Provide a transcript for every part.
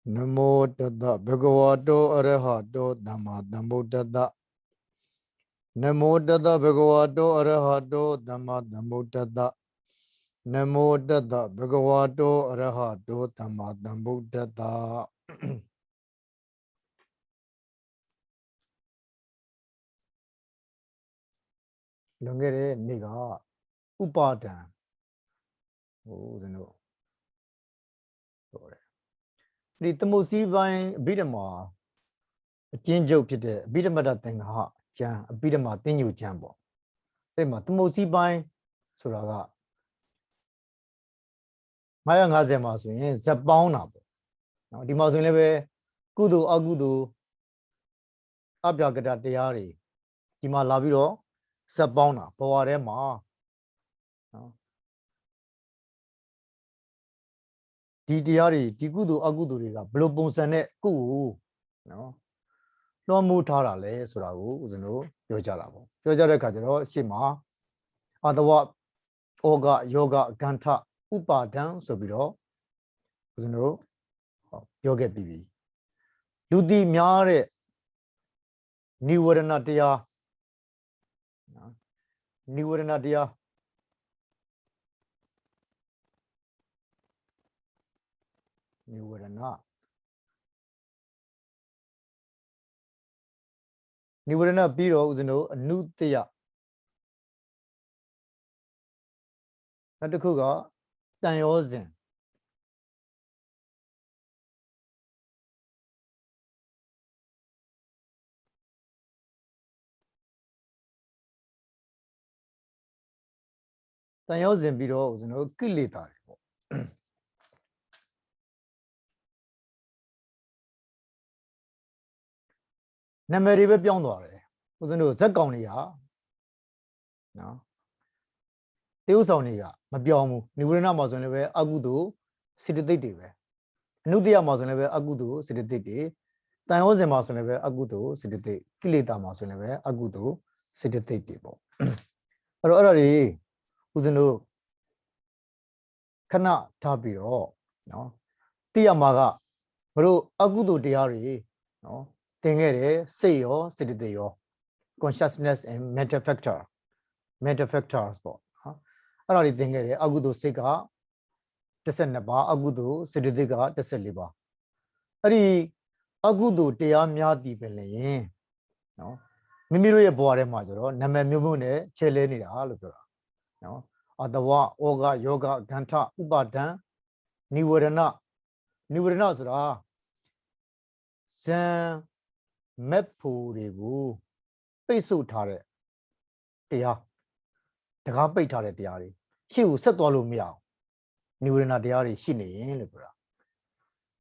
Namo Tata Bhagavato Arahato Dhamma Dhammuttata Namo Tata Bhagavato Arahato Dhamma Dhammuttata Namo Tata Bhagavato Arahato Dhamma Dhammuttata Lungere Niga Upadan Oh no The Tamusi Vine Bidama Jinjo Pite Bidamata Tengha Jan Bidama Tinu Jambo Rema Tamusi Vine Suraga Maya Ngazema Swing Zabauna The Mosleve Kudu Agudu Abjagata Diari Tima Labiro Zabauna Poarema Diari Tigudu Aguduriga Blobonsane Ku no Mutara le Suragu Zeno Yojarabo Yojare Kajaro Shima Adawa Oga Yoga Ganta Upadan Sobiro Zeno Yoga Bibi Ludi Miare Niwaranatia Niwaranatia Niwarana Niwarana Biro Zeno Nutia Natakuga Tanyozin Tanyozin Biro Zeno Kilita Nameribe Piondore Zeno Zagonia no Teusoniga Mabiomu Niwarana Mazoneve Agudu Sididebe Nudia Mazoneve Agudu Sididebe Tanyozin Mazoneve Agudu Sididebe Kilita Mazoneve Agudu Sididebe Already Uzeno Kana Tabiro no Tiamaga Bro Agudu Diari no Tengere Seyo Sidideo Consciousness and mental factors for Already Tengere Agudu Sega Tesenaba Agudu Sididega Teseliba Ari Agudu Tiamia Dibele no Mimiru Boare Majoro Namamune Cheleni Alubra no Adawa Oga Yoga Ganta Ubadan Niwarana Zura San Mepurigu Pesu Tare Tia Tagape Tare Tiari She was set all meow Niwarana Diari Shini Libra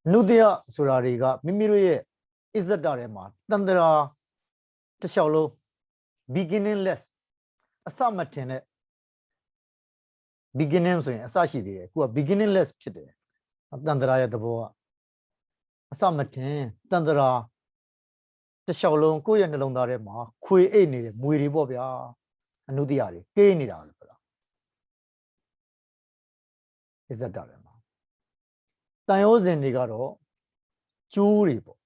Nudia Surariga Mimiru is the Darema Tandra Tashalo beginningless a summer beginnings in Asashi, who are beginningless today. Tandara the Boa. A summer ten, Tandara, the Shalom, Kuyan Londarema, Kui Eni, Muri Bobia, and Nudiari, Kenny Alpera. Is a Darema. Tayozen Nigaro, Juribo,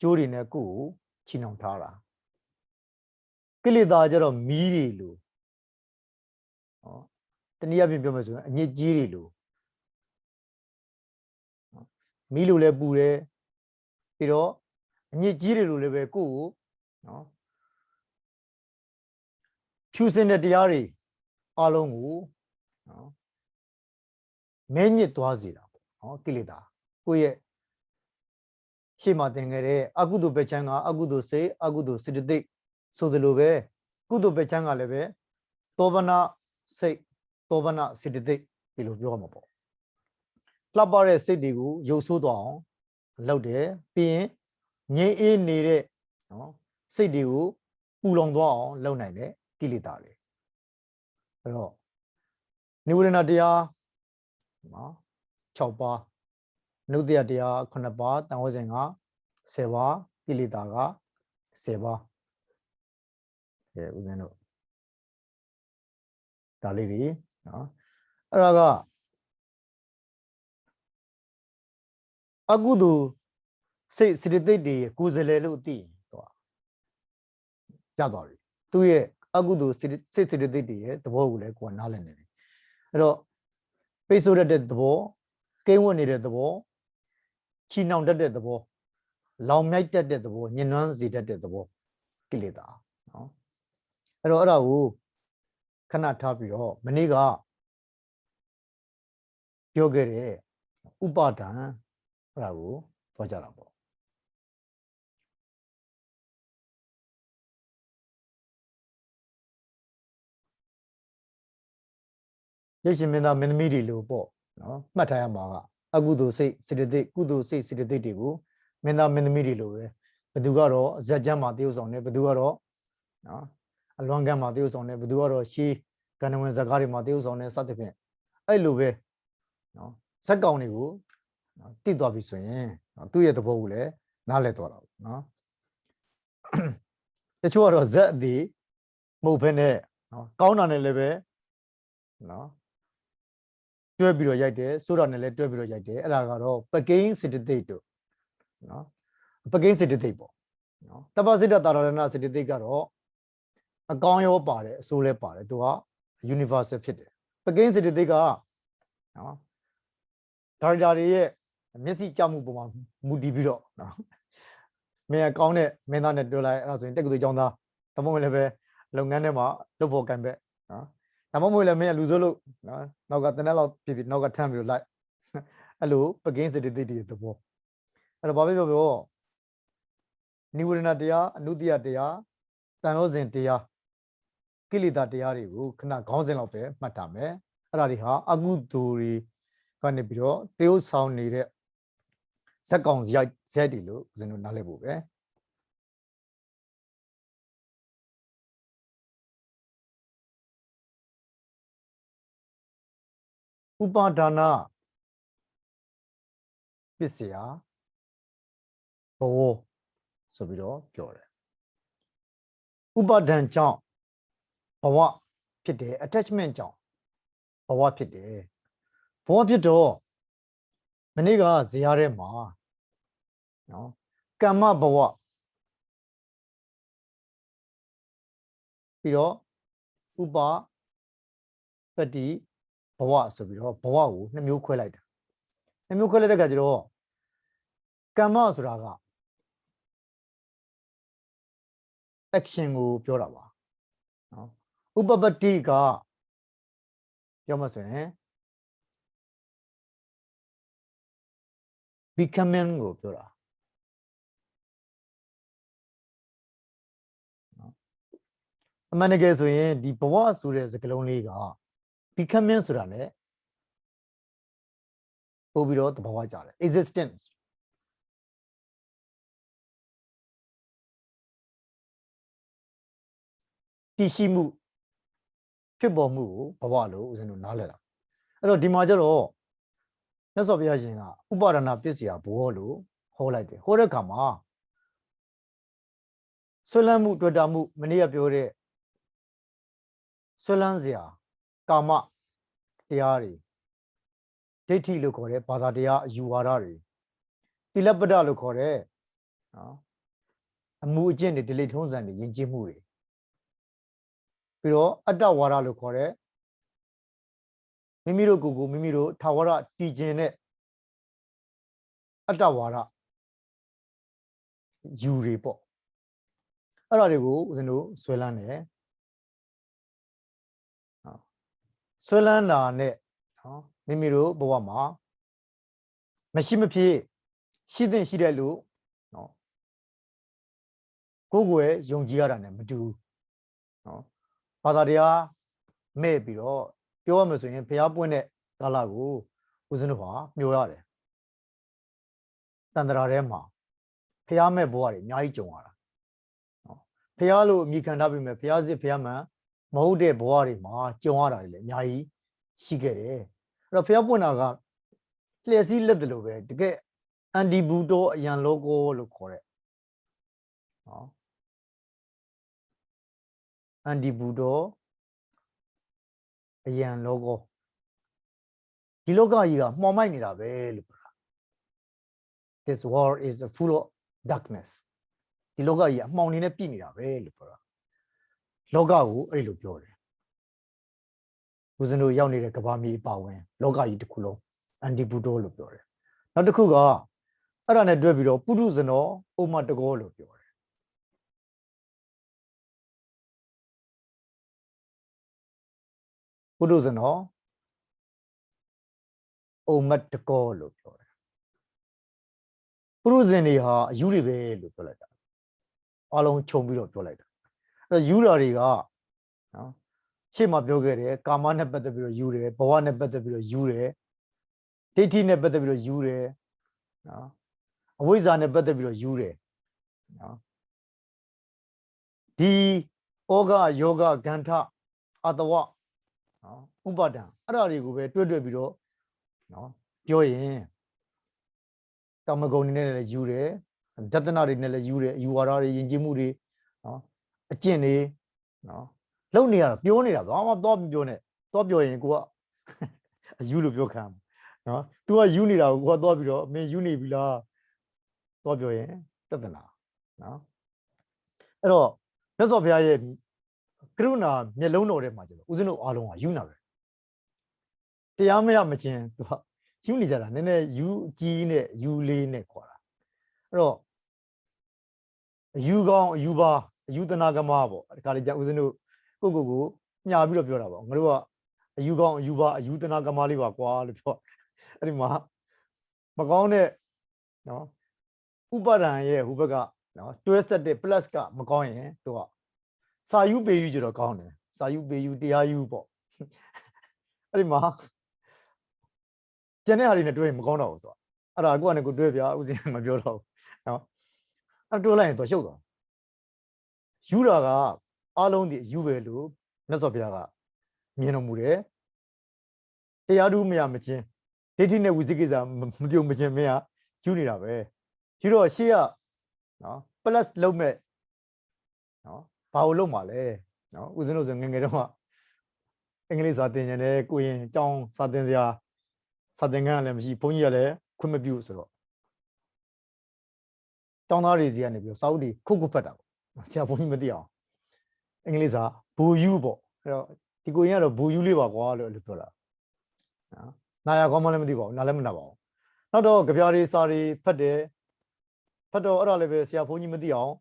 Juri Neku, Chinontara. Kilidajaro Mirilu. Tania Bimazo, and yet Jirilu. Milu le bure, Piro, and yet Jirilu leve ku, no. Choosing a diary, Alongu, no. Many toazira, Kilida, Kuye Shima Tengere, Agudu Bechanga, Agudu say, Agudu Sidic, so the Lube, Kudu Bechanga leve, Tovana say, Tovana Sidic, Pilubiomo. Clabare Sidigu, Yosudan, Laude, being Nye near Sidigu, Ulongwa, Lonane, Kilitari. Niwarana dia Chaupa Nudia dia Konaba, Tawazenga, Seva, Kilitaga, Seva. Uzeno Daliri, Raga 阿古都是的对的，故事来路的，对吧？加道理，对，阿古都是的对的，多无来过哪来呢？然后背书的多，给我你的多，气囊的多，老麦的多，人能是的多，给你的啊。然后我看那差别哦，没那个表个的，五八单，然后多加了不？这些没米的路不？没太阳嘛个，阿古都是的对，古都是的对的不？没米的路呗，不都个罗，浙江嘛丢上呢，不都个罗，乱干嘛丢上呢，不都个罗西，可能我在家里嘛丢上呢，啥的片，哎路呗，啥搞呢个？地多比算，对也都不无嘞，哪来多了？这主要是热的，冇分的，高难的那边，တွဲပြီးတော့ရိုက်တယ်ဆိုတော့လည်းတွဲပြီးတော့ရိုက်တယ်အဲ့ဒါကတော့ပကိန်းစေတသိက်တို့နော်ပကိန်းစေတသိက်ပေါ့နော်တပ္ပစိတ္တတာရဏစေတသိက်ကတော့အကောင်းရောပါတယ်အဆိုးလည်းပါတယ်သူက universal ဖြစ်တယ်ပကိန်းစေတသိက်ကနော်ဒါရိုက်တာတွေရဲ့မျက်စိကြောက်မှုပုံမှာမူတည်ပြီးတော့နော်မင်းကကောင်းတဲ့မင်းသားနဲ့တွေ့လိုက်အဲ့ဒါဆိုရင်တက္ကသိုလ်ကျောင်းသားတမုံလည်းပဲလုပ်ငန်းထဲမှာလုပ်ဖို့ကံပဲနော်ဒါမှမဟုတ်လည်းမင်းကလူစိုးလို့နော်နောက်ကတနက်လောက်ဖြစ်နောက်ကထမ်းပြီးတော့လိုက်အဲ့လိုပကင်းစေတသိက်တွေသဘောအဲ့တော့ဘာဖြစ်ပြောနိဝရဏတရားအနုတ္တိယတရားတန်ရောစဉ်တရားကိလေသာတရားတွေကိုခဏခေါင်းစဉ်လောက်ပဲမှတ်ထားမယ်အဲ့ဒါတွေဟာအကုသိုလ်တွေကနေပြီးတော့သေုပ်ဆောင်နေတဲ့ဇက်ကောင်ဇက်တွေလို့ဦးဇင်းတို့နားလည်ဖို့ပဲဥပါဒါနပစ္စယဘောဆိုပြီးတော့ပြောတယ်ဥပါဒံကြောင့်ဘဝဖြစ်တယ် attachment ကြောင့်ဘဝဖြစ်တယ်ဘဝဖြစ်တော့မနေ့ကဇေယျထဲမှာနော်ကမ္မဘဝပြီးတော့ဥပပတ္တိဘဝဆိုပြီးတော့ဘဝကိုနှစ်မျိုးခွဲလိုက်တာနှစ်မျိုးခွဲလိုက်တဲ့အခါကျတော့ကမ္မဆိုတာက action ကိုပြောတာပါနော်ဥပပတ္တိကပြောမှဆိုရင် becoming ကိုပြောတာအမှန်တကယ်ဆိုရင်ဒီဘဝဆိုတဲ့စကားလုံးလေးက becoming ဆိုတာ ਨੇ ပို့ပြီးတော့သဘောကျတယ် existence တည်ရှိမှုဖြစ်ပေါ်မှုကိုဘဝလို့ဦးဇင်းတို့နားလည်တာအဲ့တော့ဒီမှာကျတော့မြတ်စွာဘုရားရှင်ကဥပါဒနာပစ္စယဘောလို့ဟောလိုက်တယ်ဟောတဲ့အခါမှာဆွလန်းမှုတွေ့တာမှုမနေ့ကပြောတဲ့ဆွလန်းစရာကာမတရားတွေဒိဋ္ဌိလို့ခေါ်တဲ့ဘာသာတရားအယူဝါဒတွေတိလပ္ပဒလို့ခေါ်တဲ့နော်အမှုအကျင့်တွေဒီလေထုံးစံတွေယဉ်ကျေးမှုတွေပြီးတော့အတ္တဝါဒလို့ခေါ်တဲ့မိမိတို့ကိုယ်ကိုမိမိတို့ထာဝရတည်ခြင်းနဲ့အတ္တဝါဒယူတွေပေါ့အဲ့ဒါတွေကိုဦးဇင်းတို့ဆွဲလန်းတယ်ဆွဲလန်းတာနဲ့နော်မိမိတို့ဘဝမှာမရှိမဖြစ်ရှိတဲ့ရှိတဲ့လို့နော်ကိုယ်ကိုယ်ယုံကြည်ရတာနဲ့မတူနော်ဘာသာတရားမဲ့ပြီးတော့ပြောရမယ်ဆိုရင်ဘုရားပွင့်တဲ့ကာလကိုဦးဇင်းတို့ဟာမျှော်ရတယ်တန်ត្រာထဲမှာဘုရားမဲ့ဘဝတွေအများကြီးကြုံရတာနော်ဘုရားလို့အမိခံထားပြီးမဲ့ဘုရားစစ်ဘုရားမှန်မဟုတ်တဲ့ဘဝတွေမှာကြုံရတာတွေလည်းအများကြီးရှိခဲ့တယ်အဲ့တော့ဘုရားပွင့်တာကလျှက်စီးလက်တယ်လို့ပဲတကယ်အန်ဒီဘူတောအယံလောကောလို့ခေါ်တဲ့နော်အန်ဒီဘူတောအယံလောကောဒီလောကကြီးကမှောင်မိုက်နေတာပဲလို့ပြောတာ this world is full of darkness ဒီလောကကြီးအမှောင်နေနဲ့ပြည့်နေတာပဲလို့ပြောတာလောကကိုအဲ့လိုပြောတယ်ဦးဇင်းတို့ရောက်နေတဲ့ကဘာမြေပါဝင်လောကကြီးတစ်ခုလုံးအန်တီဘူတိုလို့ပြောတယ်နောက်တစ်ခုကအဲ့ဒါနဲ့တွဲပြီးတော့ပုထုဇနောဩမတကောလို့ပြောတယ်ပုထုဇနောဩမတကောလို့ပြောတယ်ပုရုဇဉ်တွေဟာအယူတွေပဲလို့ပြောလိုက်တာအလုံးခြုံပြီးတော့ပြောလိုက်တာအဲ့ယူတာတွေကနော်ရှေ့မှာပြောခဲ့တယ်ကာမနဲ့ပတ်သက်ပြီးတော့ယူတယ်ဘဝနဲ့ပတ်သက်ပြီးတော့ယူတယ်ဒိဋ္ဌိနဲ့ပတ်သက်ပြီးတော့ယူတယ်နော်အဝိဇ္ဇာနဲ့ပတ်သက်ပြီးတော့ယူတယ်နော်ဒီဩဃယောဂဂန္ဓအတဝနော်ဥပါဒံအဲ့ဒါတွေကိုပဲတွဲပြီးတော့နော်ပြောရင်ကာမဂုဏ်တွေနဲ့လည်းယူတယ်ဒသနာတွေနဲ့လည်းယူတယ်ယူဝါဒတွေယဉ်ကျေးမှုတွေနော်အကျင့်တွေနော်လုံနေရတာပြောနေတာဘာမှတော့ပြောနေတော့ပြောရင်ကိုကအယူလို့ပြောခံနော် तू ကယူနေတာကိုကိုကတော့ပြီးတော့မင်းယူနေပြီလားတော့ပြောရင်ဒသနာနော်အဲ့တော့မြတ်စွာဘုရားရဲ့ကရုဏာမျက်လုံးတော်ထဲမှာကျတော့ဦးဇင်းတို့အားလုံးကယူနာပဲတရားမရမချင်း तू ကယူနေကြတာနည်းနည်းယူကြီးနဲ့ယူလေးနဲ့ခေါ်တာအဲ့တော့အယူကောင်းအယူပါအယူတနာကမပေါ့ဒီခါလေးကျဦးဇင်းတို့ကိုညာပြီးတော့ပြောတာပေါ့ငါတို့ကအယူကောင်းအယူပါအယူတနာကမလေးပါကွာလို့ပြောအဲ့ဒီမှာမကောင်းတဲ့နော်ဥပါဒံရဲ့ဟိုဘက်ကနော်တွဲဆက်တဲ့ plus ကမကောင်းရင်သူကစာယူပေယူကြတော့ကောင်းတယ်စာယူပေယူတရားယူပေါ့အဲ့ဒီမှာကျန်တဲ့ဟာတွေနဲ့တွဲရင်မကောင်းတော့ဘူးသူကအဲ့ဒါကိုကလည်းကိုတွဲပြဦးစင်းမပြောတော့ဘူးနော်အဲ့တွဲလိုက်ရင်သူရှုပ်သွားယူတာကအားလုံးဒီယူပဲလို့မြတ်စွာဘုရားကမြင်တော်မူတယ်တရားဓုမရမချင်းဒိဋ္ဌိနဲ့ဝိသိကိစ္စမပြုံမချင်းမင်းကယူနေတာပဲယူတော့ရှေ့ကနော် plus လုံးမဲ့နော်ဘာလို့လုံးမှာလဲနော်ဦးဇင်းတို့ဆိုငယ်ငယ်တုန်းကအင်္ဂလိပ်စာသင်နေတယ်ကိုရင်ကျောင်းစာသင်စရာစာသင်ခန်းကလည်းမရှိဘုန်းကြီးကလည်းခွင့်မပြုဆိုတော့ကျောင်းသားတွေစီကနေပြီးစာအုပ်တွေခုတ်ဖတ်တာပေါ့ဆရာဘုန်းကြီးမသိအောင်အင်္ဂလိပ်စာဘူယူပေါ့အဲ့တော့ဒီကိုရင်ကတော့ဘူယူလေးပါကွာလို့ပြောတာနော်နာရကောင်းမှလည်းမသိပါဘူးနားလည်းမနာပါဘူးနောက်တော့ကြပြားတွေစာတွေဖတ်တယ်ဖတ်တော့အဲ့ဒါလည်းပဲဆရာဘုန်းကြီးမသိအောင်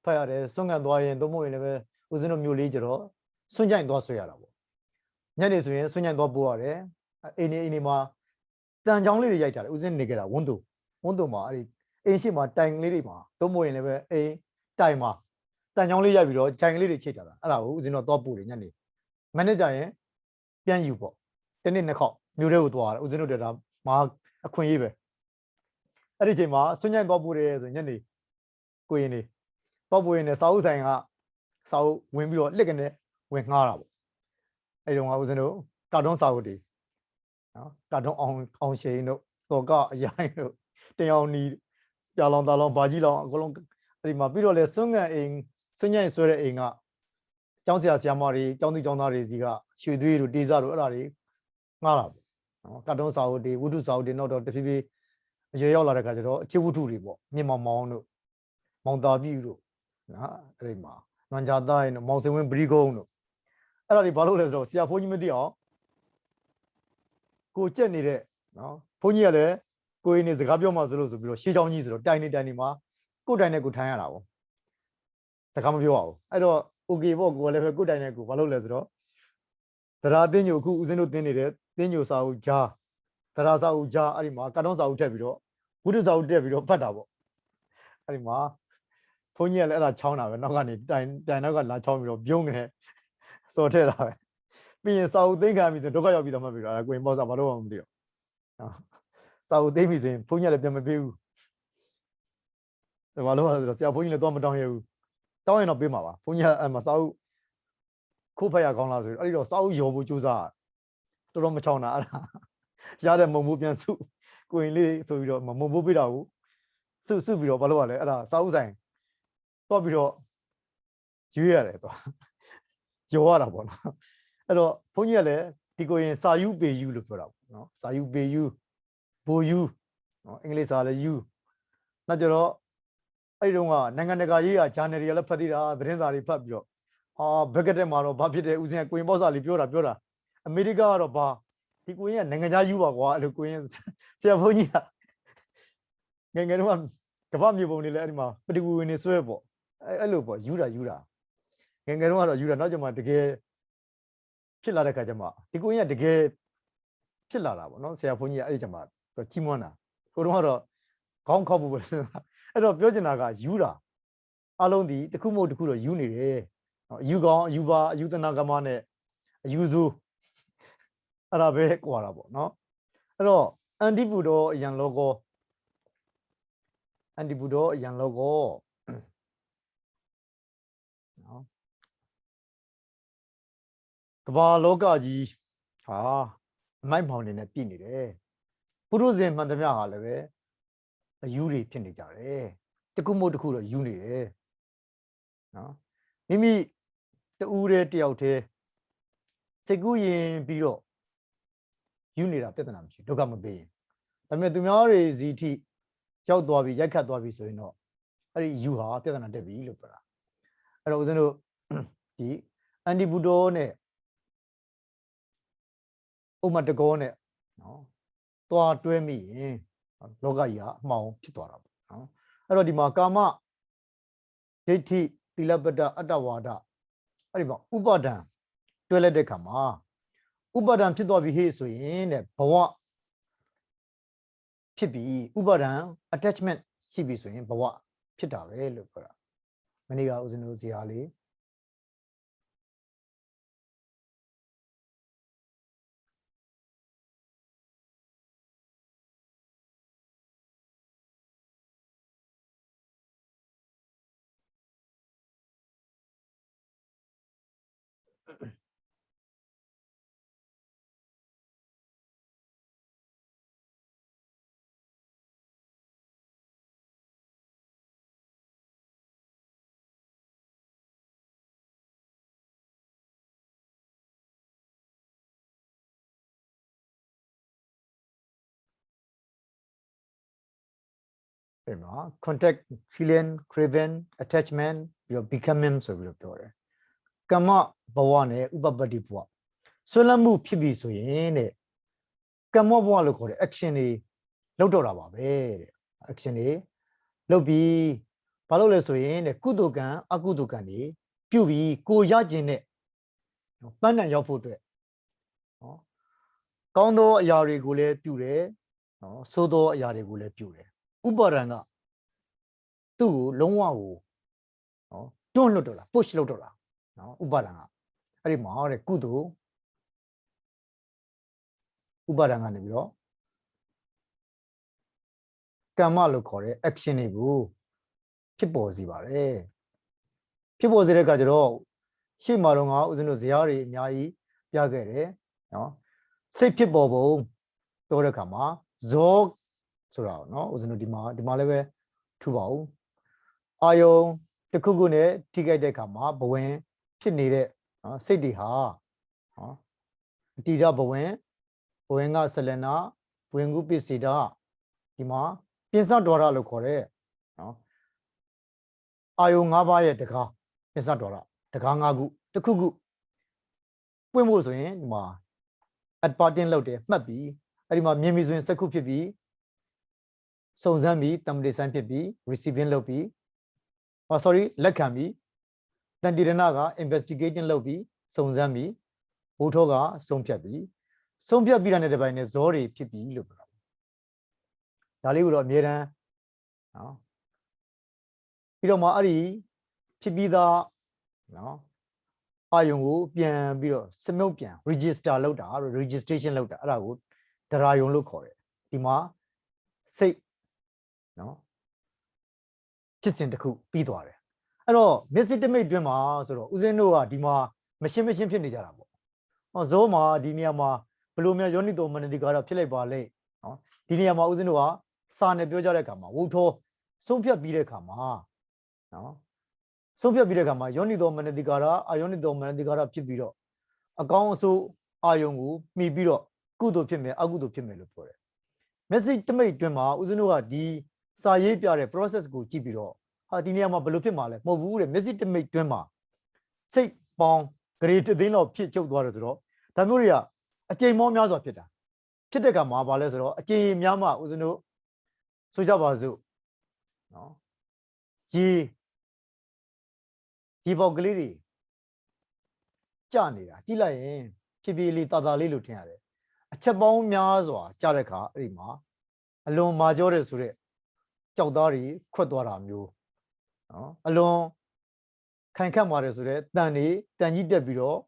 ဖတ်ရတယ်စွန့်ကန်သွားရင်သို့မဟုတ်ရင်လည်းပဲဦးဇင်းတို့မျိုးလေးကြတော့စွန့်ကြိုင်သွားဆွဲရတာပေါ့ညနေဆိုရင်စွန့်ကြိုင်သွားပို့ရတယ်အိမ်နေမှာတန်ချောင်းလေးတွေရိုက်ထားတယ်ဦးဇင်းနေကြတာဝန်းတုမှာအဲ့ဒီအိမ်ရှိမှာတိုင်လေးတွေမှာသို့မဟုတ်ရင်လည်းပဲအိမ်တိုင်မှာတန်ချောင်းလေးရိုက်ပြီးတော့ဂျိုင်လေးတွေချိတ်ထားတာအဲ့ဒါကိုဦးဇင်းတော့သွားပို့တယ်ညနေမနေ့ကျရင်ပြန်ယူပေါ့တစ်နေ့နှစ်ခေါက်မျိုးတွေကိုသွားတယ်ဦးဇင်းတို့တက်တာမှာအခွင့်အရေးပဲအဲ့ဒီချိန်မှာစွန့်ကြိုင်သွားပို့တယ်ဆိုညနေကိုရင်နေသွားပို့ရင်လည်းစာအုပ်ဆိုင်ကစာအုပ်ဝင်ပြီးတော့လက်ကနေဝင်ငှားတာပေါ့အဲ့တုန်းကဦးဇင်းတို့ကာတွန်းစာအုပ်တွေနော်ကာတွန်းအောင်ရှိန်တို့တော်ကအရိုင်းတို့တင်အောင်နီပြလောင်တာလောင်ဘာကြီးလောင်အကုန်လုံးအဲ့ဒီမှာပြီးတော့လေစွန့်ကန်အိမ်စွန့်ကြိုင်ဆွဲတဲ့အိမ်ကကျောင်းဆရာဆရာမတွေကျောင်းသူကျောင်းသားတွေစီကရွှေသွေးတို့တေးစားတို့အဲ့ဒါတွေငှားတာပေါ့နော်ကာတွန်းစာအုပ်တွေဝတ္ထုစာအုပ်တွေနောက်တော့တဖြည်းဖြည်းအရွယ်ရောက်လာတဲ့ခါကျတော့အခြေဝတ္ထုတွေပေါ့မြင့်မောင်မောင်တို့မောင်တာပြည့်တို့နော်အဲ့ဒီမှာနွန်ကြတိုင်းတို့မောင်စင်ဝင်းပရိကုန်းတို့အဲ့ဒါတွေဘာလို့လဲဆိုတော့ဆရာဘုန်းကြီးမသိအောင်ကိုကြက်နေတဲ့နော်ဘုန်းကြီးကလည်းကိုရင်းနေစကားပြောမှဆိုလို့ဆိုပြီးတော့ရှေးချောင်းကြီးဆိုတော့တိုင်နေမှာကိုတိုင်နဲ့ကိုထိုင်ရတာပေါ့စကားမပြောအောင်အဲ့တော့ okay ပေါ့ကိုလည်းပဲကိုတိုင်နဲ့ကိုဘာလို့လဲဆိုတော့တရားသင်ညိုအခုဦးဇင်းတို့သင်နေတဲ့သင်ညိုစာအုပ်ဂျာတရားစာအုပ်ဂျာအဲ့ဒီမှာကာတွန်းစာအုပ်ထည့်ပြီးတော့ဝိတုစာအုပ်တက်ပြီးတော့ဖတ်တာပေါ့အဲ့ဒီမှာဘုန်းကြီးကလည်းအဲ့ဒါချောင်းတာပဲနောက်ကနေတိုင်နောက်ကလာချောင်းပြီးတော့ပြုံးနေစော်ထည့်တာပဲပြီးရင်စာအုပ်သိမ်းခံပြီဆိုဒုက္ခရောက်ပြီးတော့မှတ်ပြီးတော့ကိုရင်ပေါ့စားဘာလို့မှမသိတော့စာအုပ်သိမ်းပြီဆိုရင်ဘုန်းကြီးလည်းပြန်မပေးဘူးဘာလို့လဲဆိုတော့ဆရာဘုန်းကြီးလည်းတော့မတောင်းရဘူးတောင်းရင်တော့ပေးမှာပါဘုန်းကြီးကအဲ့မှာစာအုပ်ခိုးဖတ်ရကောင်းလားဆိုတော့အဲ့ဒီတော့စာအုပ်ရောဖို့ကြိုးစားတော်တော်မချောင်းတာအဲ့ဒါရတဲ့မုံမိုးပြန်စုကိုရင်လေးဆိုပြီးတော့မုံမိုးပေးတာကိုစုပြီးတော့ဘာလို့ လဲအဲ့ဒါစာအုပ်ဆိုင်တော့ပြီးတော့ရွေးရတယ်တော့ရောရတာပေါ့နော်အဲ့တော့ဘုန်းကြီးကလည်းဒီကိုရင်စာယူပေယူလို့ပြောတာပေါ့နော်စာယူပေယူဘိုယူနော်အင်္ဂလိပ်စာလည်းယူ နောက်ကြတော့အဲ့တုန်းကနိုင်ငံတကာရေးကဂျာနယ်တွေကလည်းဖတ်သေးတာသတင်းစာတွေဖတ်ပြီးတော့ဟာဘက်ကတက်မှာတော့ဘာဖြစ်တယ်ဦးစင်းကကိုရင်ပေါ့စာလေးပြောတာအမေရိကကတော့ဘာဒီကိုရင်ကနိုင်ငံခြားယူပါကွာအဲ့လိုကိုရင်ဆရာဘုန်းကြီးကငယ်တော့ကမ္ဘာမြေပုံတွေလည်းအဲ့ဒီမှာပတိကူဝင်နေဆွဲပေါ့အဲ့လိုပေါ့ယူတာငယ်တော့ကတော့ယူတာနောက်ကျမှတကယ်ဖြစ်လာတဲ့ခါကျမှဒီကိုရင်ကတကယ်ဖြစ်လာတာပေါ့နော်ဆရာဘုန်းကြီးကအဲ့ဒီကျမှကြီးမွမ်းတာကိုတော့ကတော့ခေါင်းခောက်ဖို့ပဲအဲ့တော့ပြောချင်တာကယူတာအလုံးဒီတစ်ခုမဟုတ်တစ်ခုတော့ယူနေတယ်ယူကောင်းယူပါယူတနာကမနဲ့ယူစုအဲ့ဒါပဲကွာတာပေါ့နော်အဲ့တော့အန်တီပူတော့အရန်လောကောနော်ကမ္ဘာလောကကြီးဟာအမိုက်မောင်နေနဲ့ပြည့်နေတယ်ပုရုဇဉ်မှန်သမျှဟာလည်းပဲအယူတွေဖြစ်နေကြတယ်တခုမဟုတ်တခုတော့ယူနေတယ်နော်မိမိတူးတဲ့တယောက်တည်းစိတ်ကူးရင်ပြီးတော့ယူနေတာပြဿနာမရှိဒုက္ခမပေးရင်ဒါပေမဲ့သူများတွေဇီထိရောက်သွားပြီးရိုက်ခတ်သွားပြီးဆိုရင်တော့အဲ့ဒီယူဟာပြဿနာတက်ပြီလို့ပြောတာအဲ့တော့ဦးဇင်းတို့ဒီအန်တီဘူတိုနဲ့ဥမတကောနဲ့နော်သွားတွဲမိရင်လောကကြီးကအမှောင်ဖြစ်သွားတာပေါ့နော်အဲ့တော့ဒီမှာကာမဒိဋ္ဌိသီလပတ္တအတ္တဝါဒအဲ့ဒီမှာဥပါဒံတွဲလိုက်တဲ့ခါမှာဥပါဒံဖြစ်သွားပြီဟေ့ဆိုရင်တဲ့ဘဝဖြစ်ပြီဥပါဒံ attachment ရှိပြီဆိုရင်ဘဝဖြစ်တာပဲလို့ပြောတာမနေ့ကဦးဇင်းတို့ဇာလေးအဲ့မှာ contact feeling craving attachment ပြီးတော့ becoming ဆိုပြီးတော့ပြောတယ်ကမ္မဘဝနဲ့ဥပပတ္တိဘဝဆွဲလန်းမှုဖြစ်ပြီဆိုရင်တဲ့ကမ္မဘဝလို့ခေါ်တဲ့ action တွေလုပ်တော့တာပါပဲတဲ့ action တွေလုပ်ပြီးဘာလို့လဲဆိုရင်တဲ့ကုသိုလ်ကံအကုသိုလ်ကံတွေပြုပြီးကိုရကျင်တဲ့ပန်းတန်ရောက်ဖို့အတွက်နော်ကောင်းသောအရာတွေကိုလည်းပြုတယ်နော်ဆိုးသောအရာတွေကိုလည်းပြုတယ်ဥပါဒံကသူ့ကိုလုံးဝကိုနော်တွန်းလွတ်တော့လား push လုပ်တော့လားနော်ဥပါဒံကအဲ့ဒီမှာတဲ့ကုသိုလ်ဥပါဒံကနေပြီးတော့ကမ္မလို့ခေါ်တဲ့ action တွေကိုဖြစ်ပေါ်စေပါတယ်ဖြစ်ပေါ်စေတဲ့အခါကျတော့ရှေ့မှာတော့ငါဦးဇင်းတို့ဇာတ်တွေအများကြီးပြခဲ့တယ်နော်စိတ်ဖြစ်ပေါ်ပုံပြောတဲ့အခါမှာဇောဆိုတာနော်ဦးဇင်းတို့ဒီမှာလည်းပဲထူပါဦးအာယုံတစ်ခုခုနဲ့ထိခိုက်တဲ့အခါမှာဘဝင်ဖြစ်နေတဲ့နော်စိတ်တွေဟာနော်အတိဒဘဝင်ကဆလနာဘဝင်ကုပစ္စေတာဒီမှာပြင်စဒေါရလို့ခေါ်တဲ့နော်အာယုံ၅ပါးရဲ့တကားပြင်စဒေါရတကား၅ခုတစ်ခုခုပွင့်ဖို့ဆိုရင်ဒီမှာ at parting လောက်တယ်မှတ်ပြီးအဲ့ဒီမှာမြင်ပြီဆိုရင်စက္ခုဖြစ်ပြီးစုံစမ်းပြီးတမ္ပတိဆိုင်ဖြစ်ပြီး receiving လုပ်ပြီးလက်ခံပြီးတန်တိရဏက investigating လုပ်ပြီးစုံစမ်းပြီးဘိုးထောကဆုံးဖြတ်ပြီးတာနဲ့တပိုင်းနဲ့ဇောတွေဖြစ်ပြီးလို့ပြောတာဒါလေးကိုတော့အမြဲတမ်းနော်ပြီးတော့မှအဲ့ဒီဖြစ်ပြီးသားနော်အာယုံကိုပြန်ပြီးတော့စမြုပ်ပြန် register လုပ်တာ registration လုပ်တာအဲ့ဒါကိုဒရာယုံလို့ခေါ်တယ်ဒီမှာစိတ်နော်ဖြစ်စဉ်တစ်ခုပြီးသွားတယ်အဲ့တော့ message တမိတ်တွင်းမှာဆိုတော့ဦးဇင်းတို့ကဒီမှာမရှင်းဖြစ်နေကြတာပေါ့ဇောမှာဒီနေရာမှာဘယ်လိုများယောနိတော်မနတိကာရဖြစ်လိုက်ပါလေနော်ဒီနေရာမှာဦးဇင်းတို့ကစာနဲ့ပြောကြတဲ့အခါမှာဝုထောဆုံးဖြတ်ပြီးတဲ့အခါမှာနော်ဆုံးဖြတ်ပြီးတဲ့အခါမှာယောနိတော်မနတိကာရအာယောနိတော်မနတိကာရဖြစ်ပြီးတော့အကောင်းအဆိုးအာယုံကိုမှီပြီးတော့ကုသိုလ်ဖြစ်မယ်အကုသိုလ်ဖြစ်မယ်လို့ပြောတယ် message တမိတ်တွင်မှာဦးဇင်းတို့ကဒီ စာရေးပြတဲ့ process ကိုကြည့်ပြီးတော့ဟာဒီနေရာမှာဘယ်လိုဖြစ်မှာလဲမဟုတ်ဘူးတဲ့မျက်စိတမိတ်တွင်းမှာစိတ်ပေါင်းဂရေတသိန်းလောက်ဖြစ်ကျုပ်သွားတယ်ဆိုတော့ဒါမျိုးတွေကအကြိမ်မောများစွာဖြစ်တာဖြစ်တဲ့ကမှာဘာလဲဆိုတော့အကြိမ်များမှဦးဇင်းတို့ဆိုကြပါစို့နော်ရေပေါက်ကလေးတွေကျနေတာကြည့်လိုက်ရင်ဖြည်းဖြည်းလေးတာတာလေးလို့ထင်ရတယ်အချက်ပေါင်းများစွာကျတဲ့ခါအဲ့ဒီမှာအလွန်မာကြောတဲ့ဆိုတဲ့ကြောက်သားတွေခွက်သွားတာမျိုးနော်အလွန်ခိုင်ခတ်မာတယ်ဆိုတဲ့တန်ကြီးတက်ပြီးတော့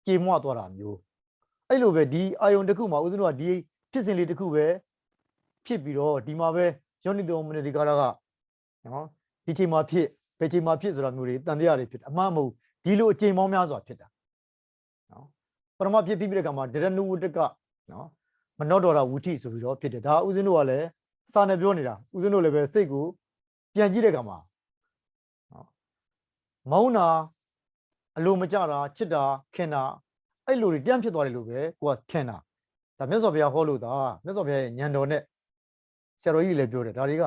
ကြေမွသွားတာမျိုးအဲ့လိုပဲဒီအာယုံတစ်ခုမှာဦးဇင်းတို့ကဒီဖြစ်စဉ်လေးတစ်ခုပဲဖြစ်ပြီးတော့ဒီမှာပဲယောနိသောမနတိကာရကနော်ဒီချိန်မှာဖြစ်ဘယ်ချိန်မှာဖြစ်ဆိုတာမျိုးတွေတန်တရားတွေဖြစ်အမှန်မဟုတ်ဒီလိုအချိန်ပေါင်းများစွာဖြစ်တာနော်ပရမဖြစ်ပြီးတဲ့ကမှာဒရဏုဝတ္တကနော်မနောတော်တာဝုထိဆိုပြီးတော့ဖြစ်တယ်ဒါဦးဇင်းတို့ကလည်းစာနဲ့ပြောနေတာဦးဇင်းတို့လည်းပဲစိတ်ကိုပြန်ကြည့်တဲ့ကမှာနော်မောင်းတာအလိုမကြတာချစ်တာခင်တာအဲ့လိုတွေတန်းဖြစ်သွားတယ်လို့ပဲကိုကထင်တာဒါမြတ်စွာဘုရားဟောလို့သာမြတ်စွာဘုရားရဲ့ဉာဏ်တော်နဲ့ဆရာတော်ကြီးတွေလည်းပြောတယ်ဒါတွေက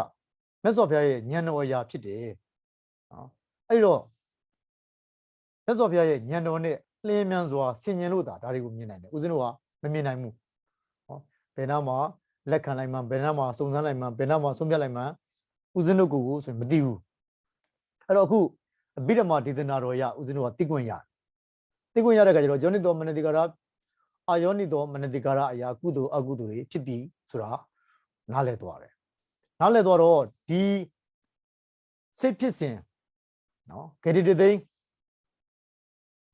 မြတ်စွာဘုရားရဲ့ဉာဏ်တော်အရာဖြစ်တယ်နော်အဲ့တော့မြတ်စွာဘုရားရဲ့ဉာဏ်တော်နဲ့လျင်မြန်စွာဆင်ញင်လို့ဒါတွေကိုမြင်နိုင်တယ်ဦးဇင်းတို့ကမမြင်နိုင်ဘူးဟောဘယ်နာမှာလက်ခံလိုက်မှဘယ်နာမှာစုံစမ်းလိုက်မှဘယ်နာမှာဆုံးဖြတ်လိုက်မှဦးဇင်းတို့ကိုဆိုရင်မသိဘူးအဲ့တော့အခုအဘိဓမ္မာဒေသနာတော်ရဦးဇင်းတို့ကသိခွင့်ရတဲ့အခါကျတော့ယောနိသောမနတိကာရအာယောနိသောမနတိကာရအရာကုသိုလ်အကုသိုလ်တွေဖြစ်ပြီးဆိုတာနားလည်သွားတယ်နားလည်သွားတော့ဒီစိတ်ဖြစ်စဉ်နော်ဂေတိတသိန်း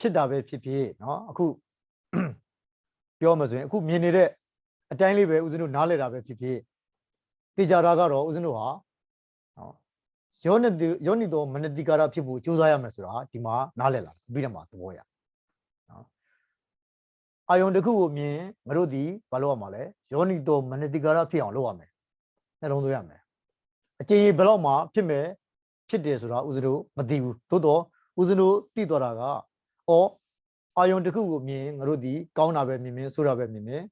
ဖြစ်တာပဲဖြစ်ဖြစ်နော်အခုပြောမှဆိုရင်အခုမြင်နေတဲ့အတိုင်းလေးပဲဦးဇင်းတို့နားလည်တာပဲဖြစ်ဖြစ်တေချာတာကတော့ဦးဇင်းတို့ဟာနော်ယောနိသောမနတိကာရဖြစ်ဖို့ကြိုးစားရမယ်ဆိုတာဒီမှာနားလည်လာတယ်ပြီးတော့မှသဘောရနော်အာယုံတစ်ခုကိုမြင်ငါတို့ဒီဘာလုပ်ရမှာလဲယောနိသောမနတိကာရဖြစ်အောင်လုပ်ရမယ်နှလုံးသွင်းရမယ်အကျေဘယ်တော့မှဖြစ်မယ်ဖြစ်တယ်ဆိုတာဦးဇင်းတို့မသိဘူးသို့တော့ဦးဇင်းတို့သိသွားတာကအာယုံတစ်ခုကိုမြင်ငါတို့ဒီကောင်းတာပဲမြင်ဆိုတာပဲမြင်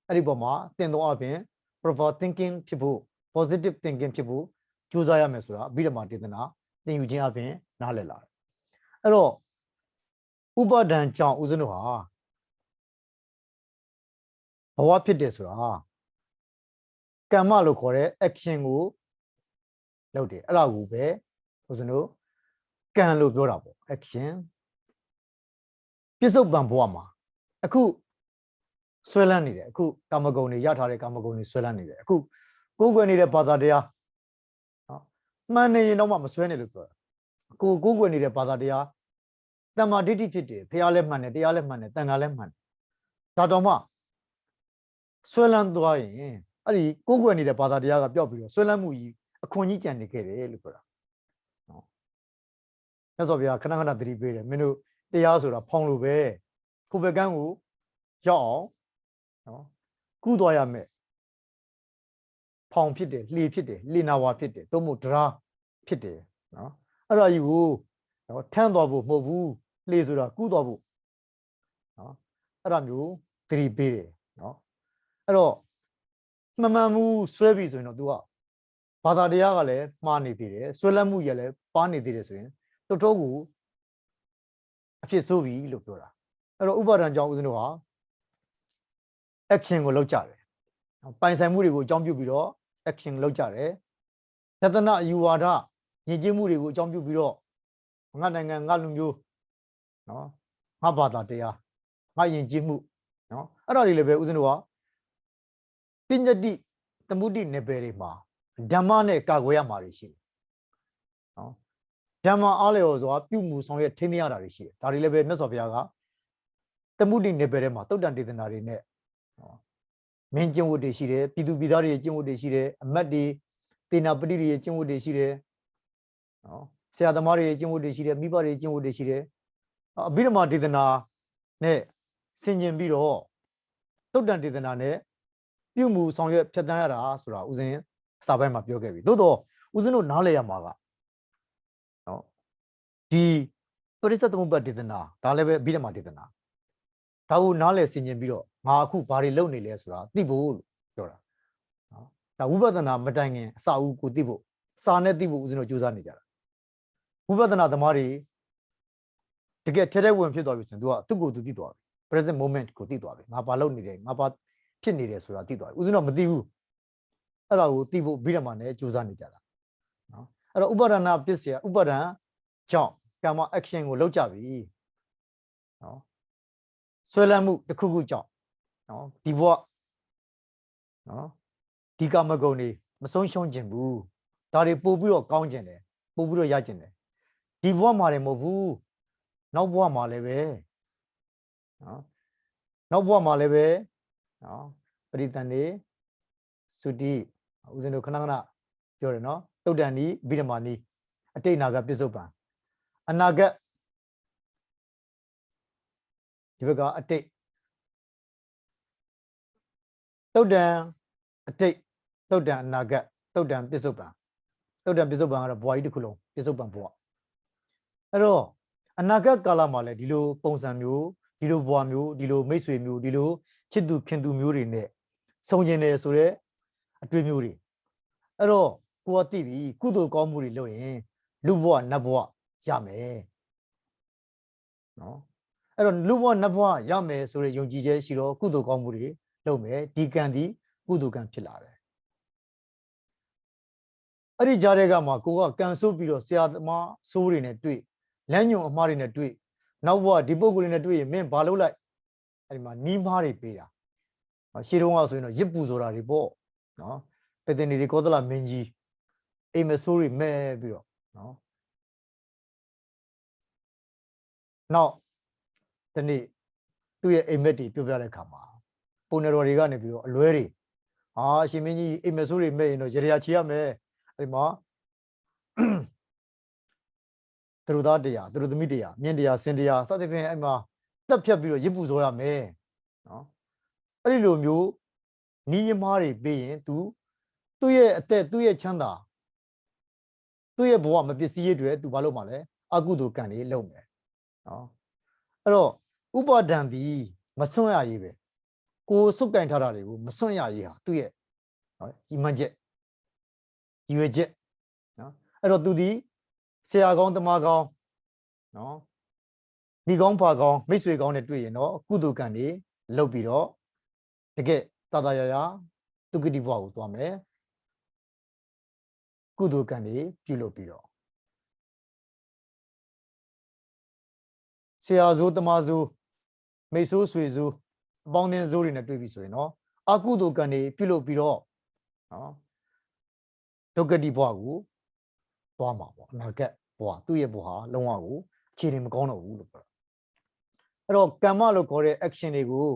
အဲ့ဒီပေါ်မှာသင်တော်အပြင် proper thinking ဖြစ်ဖို့ positive thinking ဖြစ်ဖို့ကြိုးစားရမယ်ဆိုတာအဘိဓမ္မာဒေသနာသင်ယူခြင်းအပြင်နားလည်လာတယ်အဲ့တော့ဥပါဒံကြောင့်ဦးဇင်းတို့ဟာဘဝဖြစ်တယ်ဆိုတာကမ္မလို့ခေါ်တဲ့ action ကိုလုပ်တယ်အဲ့ဒါကိုပဲဦးဇင်းတို့ကံလို့ပြောတာပေါ့ action ပြစ္ဆုတ်ပံဘဝမှာအခုဆွဲလန်းနေတယ်အခုကာမဂုဏ်တွေရထားတဲ့ကာမဂုဏ်တွေဆွဲလန်းနေတယ်အခုကိုယ်ကွယ်နေတဲ့ဘာသာတရားနော်မှန်နေရင်တော့မှမဆွဲနဲ့လို့ပြောတာကိုယ်ကွယ်နေတဲ့ဘာသာတရားတမ္မာဒိဋ္ဌိဖြစ်တယ်ဘုရားလည်းမှန်တယ်တရားလည်းမှန်တယ်တန်ခါလည်းမှန်တယ်ဒါတော့မှဆွဲလန်းသွားရင်အဲ့ဒီကိုယ်ကွယ်နေတဲ့ဘာသာတရားကပျောက်ပြီးတော့ဆွဲလန်းမှုကြီးအခွန်ကြီးကြံနေခဲ့တယ်လို့ပြောတာနော်မြတ်စွာဘုရားခဏခဏသတိပေးတယ်မင်းတို့တရားဆိုတာဖောင်လို့ပဲဖို့ဘကန်းကိုရောက်အောင်နော်ကူးသွားရမယ်ဖောင်ဖြစ်တယ်လှေဖြစ်တယ်လှေနာဝါဖြစ်တယ်သို့မဟုတ်ဒရာဖြစ်တယ်နော်အဲ့ဒါကြီးကိုနော်ထမ်းသွားဖို့မဟုတ်ဘူးလှေဆိုတာကူးသွားဖို့နော်အဲ့ဒါမျိုးသတိပေးတယ်နော်အဲ့တော့မမှန်မှုဆွဲပြီဆိုရင်တော့ तू ကဘာသာတရားကလည်းမှားနေသေးတယ်ဆွဲလန်းမှုကြီးလည်းပါနေသေးတယ်ဆိုရင်တော်တော်ကိုအဖြစ်ဆိုးပြီလို့ပြောတာအဲ့တော့ဥပါဒံကြောင့်ဦးဇင်းတို့ဟာ action ကိုလုပ်ကြတယ်ပိုင်ဆိုင်မှုတွေကိုအကြောင်းပြုပြီးတော့ action လုပ်ကြတယ်ယတနာယူဝါဒညီကျင့်မှုတွေကိုအကြောင်းပြုပြီးတော့ငါနိုင်ငံငါလူမျိုးနော်ငါဘာသာတရားငါယဉ်ကျေးမှုနော်အဲ့ဒါတွေလည်းပဲဦးဇင်းတို့ကပညတိသမုဒိနယ်ပယ်တွေမှာဓမ္မနဲ့ကာကွယ်ရမှာတွေရှိတယ်နော်ဓမ္မအားလျော်စွာပြုမှုဆောင်ရွက်ထိန်းသိမ်းရတာတွေရှိတယ်ဒါတွေလည်းပဲမြတ်စွာဘုရားကသမုဒိနယ်ပယ်ထဲမှာတုတ်တန်ဒေသနာတွေနဲ့မင်းကျင့်ဝတ်တွေရှိတယ်ပြည်သူပြည်သားတွေရဲ့ကျင့်ဝတ်တွေရှိတယ်အမတ်တွေတေနာပတိတွေရဲ့ကျင့်ဝတ်တွေရှိတယ်နော်ဆရာသမားတွေရဲ့ကျင့်ဝတ်တွေရှိတယ်မိဘတွေရဲ့ကျင့်ဝတ်တွေရှိတယ်အဘိဓမ္မာဒေသနာနဲ့ဆင်ခြင်ပြီးတော့တုတ်တန်ဒေသနာနဲ့ပြုမှုဆောင်ရွက်ဖြတ်တန်းရတာဆိုတာဦးဇင်းအစာပိုင်းမှာပြောခဲ့ပြီသို့တော့ဦးဇင်းတို့နားလည်ရမှာကနော်ဒီပရိစ္ဆေသမုပ္ပါဒေသနာဒါလည်းပဲအဘိဓမ္မာဒေသနာဒါကိုနားလည်ဆင်ခြင်ပြီးတော့ငါအခုဘာတွေလုပ်နေလဲဆိုတာသိဖို့လို့ပြောတာနော် ဒါဝိပဿနာမတိုင်ခင်အစာအုပ်ကိုသိဖို့စာနဲ့သိဖို့ဦးဇင်းတို့ကြိုးစားနေကြတာဝိပဿနာသမားတွေတကယ်ထဲထဲဝင်ဖြစ်သွားပြီဆိုရင် तू ကသူ့ကိုယ်သူသိသွားပြီ present moment ကိုသိသွားပြီငါဘာလုပ်နေတယ်ငါဘာဖြစ်နေတယ်ဆိုတာသိသွားပြီဦးဇင်းတို့မသိဘူးအဲ့ဒါကိုသိဖို့ပြီးတော့မှလည်းကြိုးစားနေကြတာနော်အဲ့တော့ဥပါဒနာပစ္စယဥပါဒံကြောင့်ကာမ action ကိုလုပ်ကြပြီနော်ဆွဲလန်းမှုတစ်ခုခုကြောင့်နော်ဒီဘဝနော်ဒီကာမဂုဏ်တွေမဆုံးရှုံးခြင်းဘူးဒါတွေပို့ပြီးတော့ကောင်းခြင်းတယ်ပို့ပြီးတော့ရခြင်းတယ်ဒီဘဝမှာလည်းမဟုတ်ဘူးနောက်ဘဝမှာလည်းပဲနော်နောက်ဘဝမှာလည်းပဲနော်ပရိသန်နေသုတိဦးဇင်းတို့ခဏခဏပြောတယ်နော်တုတ်တန်ဤဗိဓမာနီအတိတ်နာကပြစ္ဆုတ်ပံအနာဂတ်ဒီဘက်ကအတိတ်တုတ်တန်အတိတ်တုတ်တန်အနာဂတ်တုတ်တန်ပြစ္ဆုတ်ပံတုတ်တန်ပြစ္ဆုတ်ပံကတော့ဘဝကြီးတစ်ခုလုံးပြစ္ဆုတ်ပံဘဝအဲ့တော့အနာဂတ်ကာလမှာလည်းဒီလိုပုံစံမျိုးဒီလိုဘဝမျိုးဒီလိုမိတ်ဆွေမျိုးဒီလိုချစ်သူခင်သူမျိုးတွေနဲ့ဆုံကျင်တယ်ဆိုတော့အတွေ့မျိုးတွေအဲ့တော့ကိုကသိပြီကုသိုလ်ကောင်းမှုတွေလုပ်ရင်လူဘဝနတ်ဘဝရမယ်နော်အဲ့တော့လူဘဝနတ်ဘဝရမယ်ဆိုတဲ့ယုံကြည်ချက်ရှိတော့ကုသိုလ်ကောင်းမှုတွေလုပ်မယ်ဒီကံဒီကုသိုလ်ကံဖြစ်လာတယ်အဲ့ဒီကြားတဲ့ကမှာကိုကကံဆိုးပြီးတော့ဆရာသမားဆိုးတွေနဲ့တွေ့လမ်းညွန်အမှားတွေနဲ့တွေ့နောက်ဘဝဒီပုဂ္ဂိုလ်တွေနဲ့တွေ့ရင်မင်းဘာလုပ်လိုက်အဲ့ဒီမှာနီးမားတွေပေးတာရှေးတုန်းကဆိုရင်တော့ရစ်ပူဆိုတာတွေပေါ့နော်ပတင်နေကောသလမင်းကြီးအိမ်မဆိုးတွေမဲ့ပြီးတော့နော်နောက်ဒီနေ့သူ့ရဲ့အိမ်မက်တွေပြောပြတဲ့အခါမှာပုံနေတော်တွေကနေပြီးတော့အလွဲတွေဟာရှင်မင်းကြီးအိမ်မဆိုးတွေမဲ့ရင်တော့ရေရာချီရမယ်အဲ့ဒီမှာသူတို့သားတရားသူတို့သမီးတရားမြင့်တရားစင်တရားစသဖြင့်အဲ့မှာတက်ဖြတ်ပြီးတော့ရစ်ပူစောရမယ်နော်အဲ့ဒီလိုမျိုးနီးရမားတွေပေးရင် तू သူ့ရဲ့အသက်သူ့ရဲ့ချမ်းသာသူ့ရဲ့ဘဝမပစ္စည်းရတွေ तू ဘာလုပ်မှာလဲအကုသိုလ်ကံတွေလုပ်မယ်နော်အဲ့တော့ဥပါဒံဒီမစွန့်ရရေးပဲကိုစုပ်ကင်ထားတာတွေကိုမစွန့်ရရေးဟာသူ့ရဲ့နော်ဒီမှန်ချက်ရွေချက်နော်အဲ့တော့ तू ဒီဆရာကောင်းတမကောင်းနော်မိကောင်းဖာကောင်းမိတ်ဆွေကောင်းနဲ့တွေ့ရင်တော့ကုသိုလ်ကံတွေလုပ်ပြီးတော့တကယ်တာတာရရသူကတိဘဝကိုသွားမယ်ကုသိုလ်ကံတွေပြုလုပ်ပြီးတော့ဆရာဇိုးတမဇိုးမိတ်ဆိုးဆွေဇိုးအပေါင်းအသင်းဇိုးတွေနဲ့တွေ့ပြီဆိုရင်တော့အကုသိုလ်ကံတွေပြုလုပ်ပြီးတော့နော်ဒုက္ခတိဘဝကိုသွားမှာပေါ့အနာဂတ်ဘဝသူ့ရဲ့ဘဝဟာလုံးဝကိုအခြေအနေမကောင်းတော့ဘူးလို့ပြောတာအဲ့တော့ကမ္မလို့ခေါ်တဲ့ action တွေကို